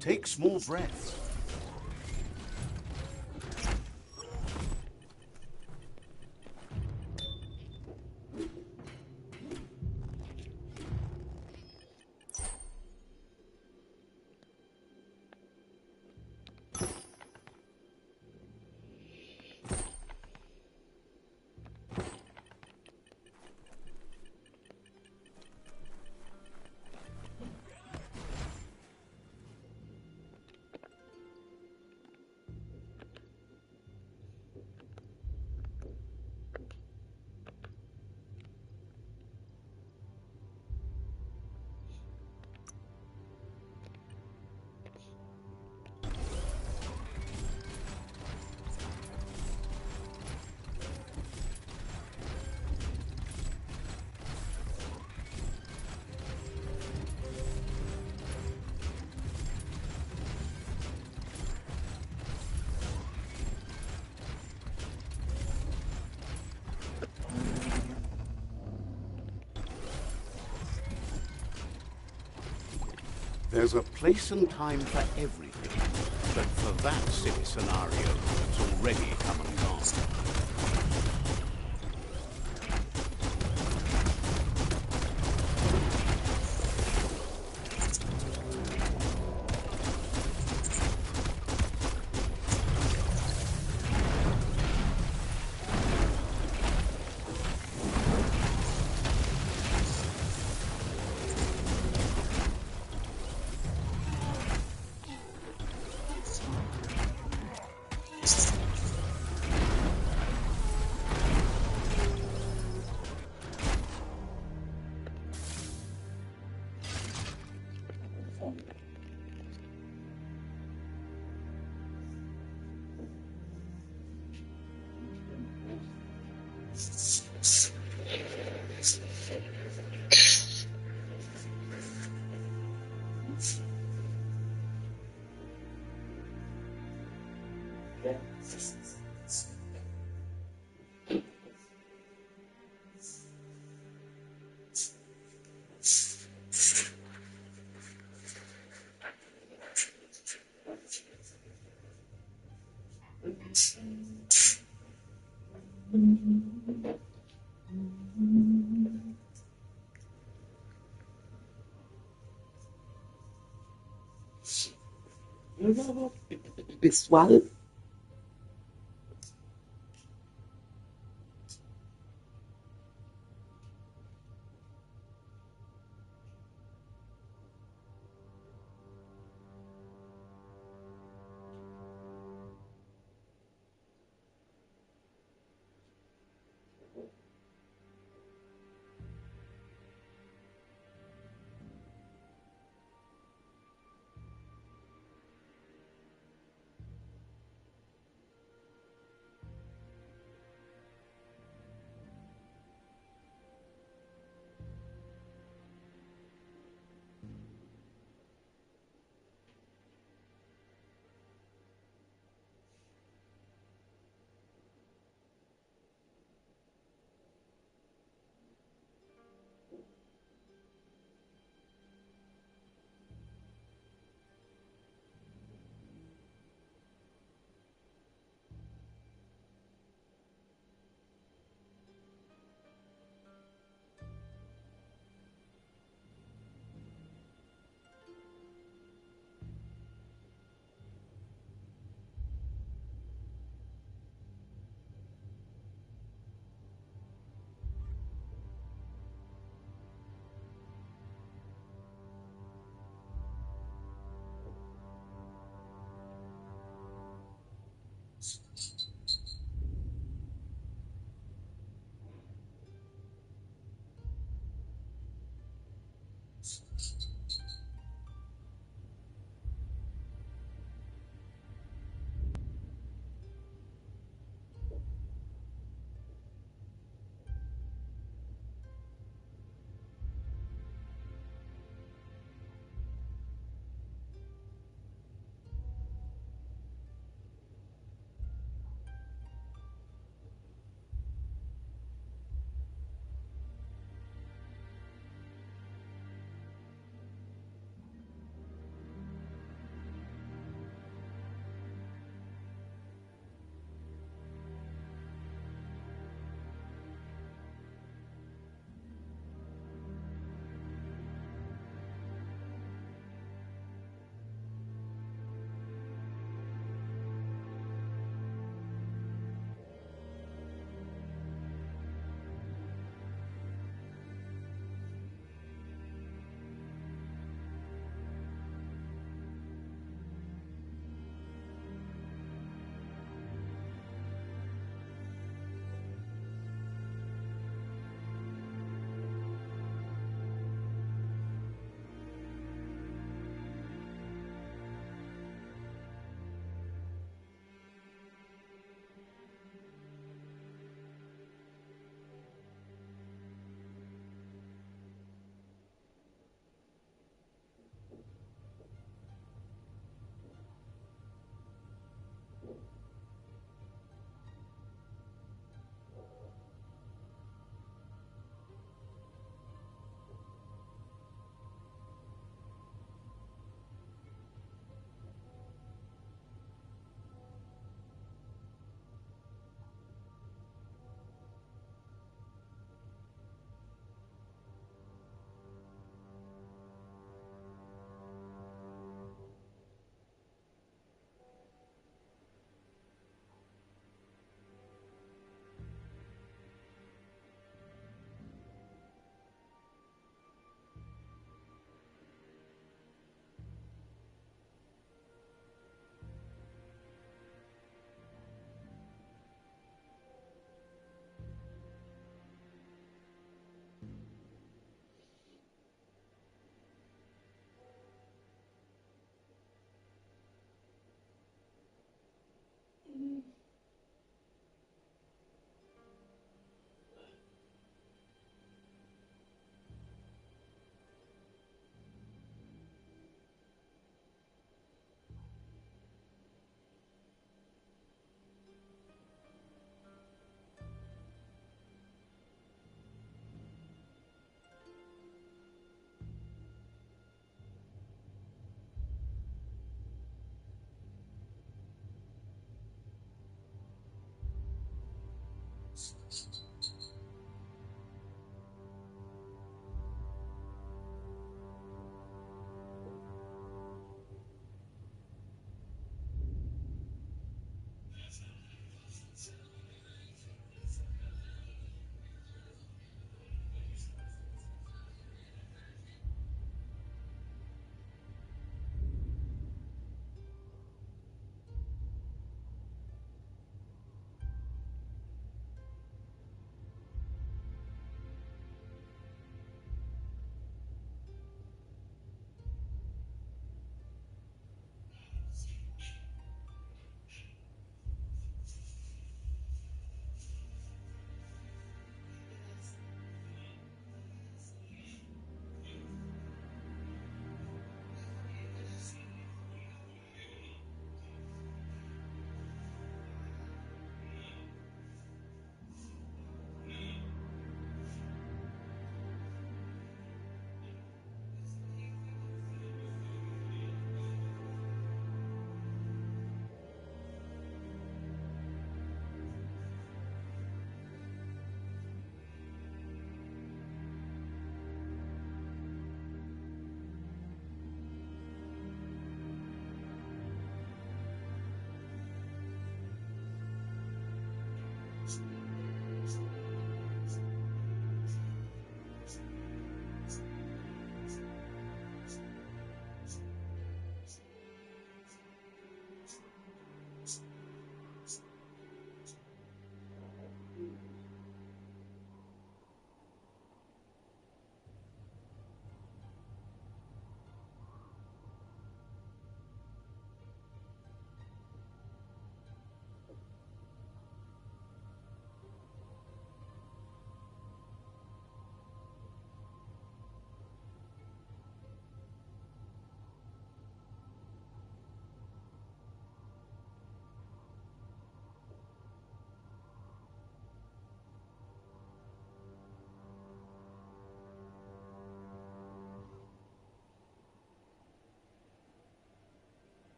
S1: Take small breaths. There's a place and time for everything, but for that silly scenario, it's already come and gone.
S9: Pessoal.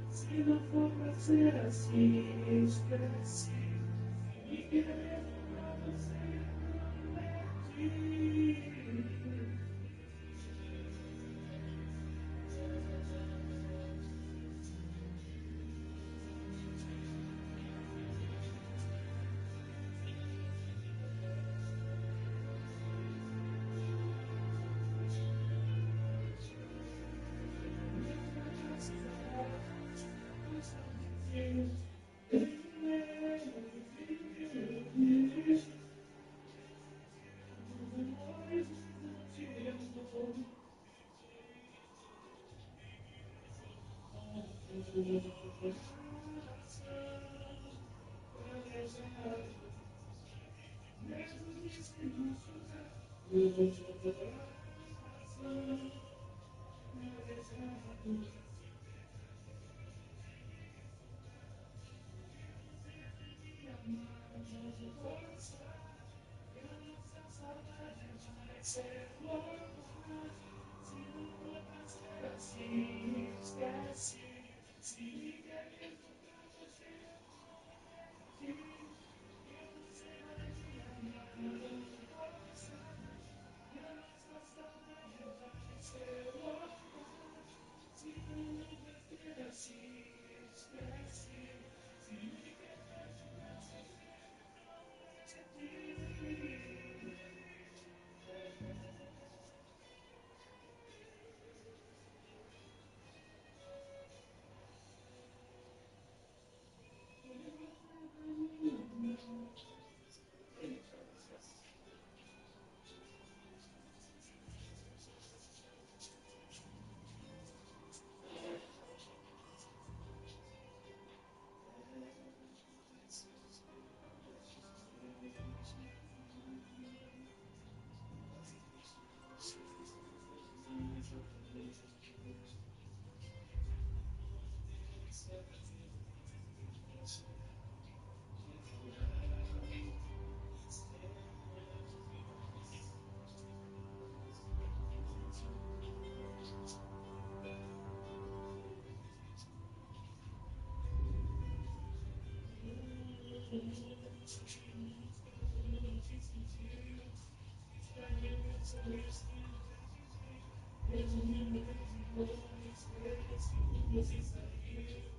S14: Se não for pra ser assim, esquece. Me querer pra você não é de. Resumindo de boa, esquece que você saiu.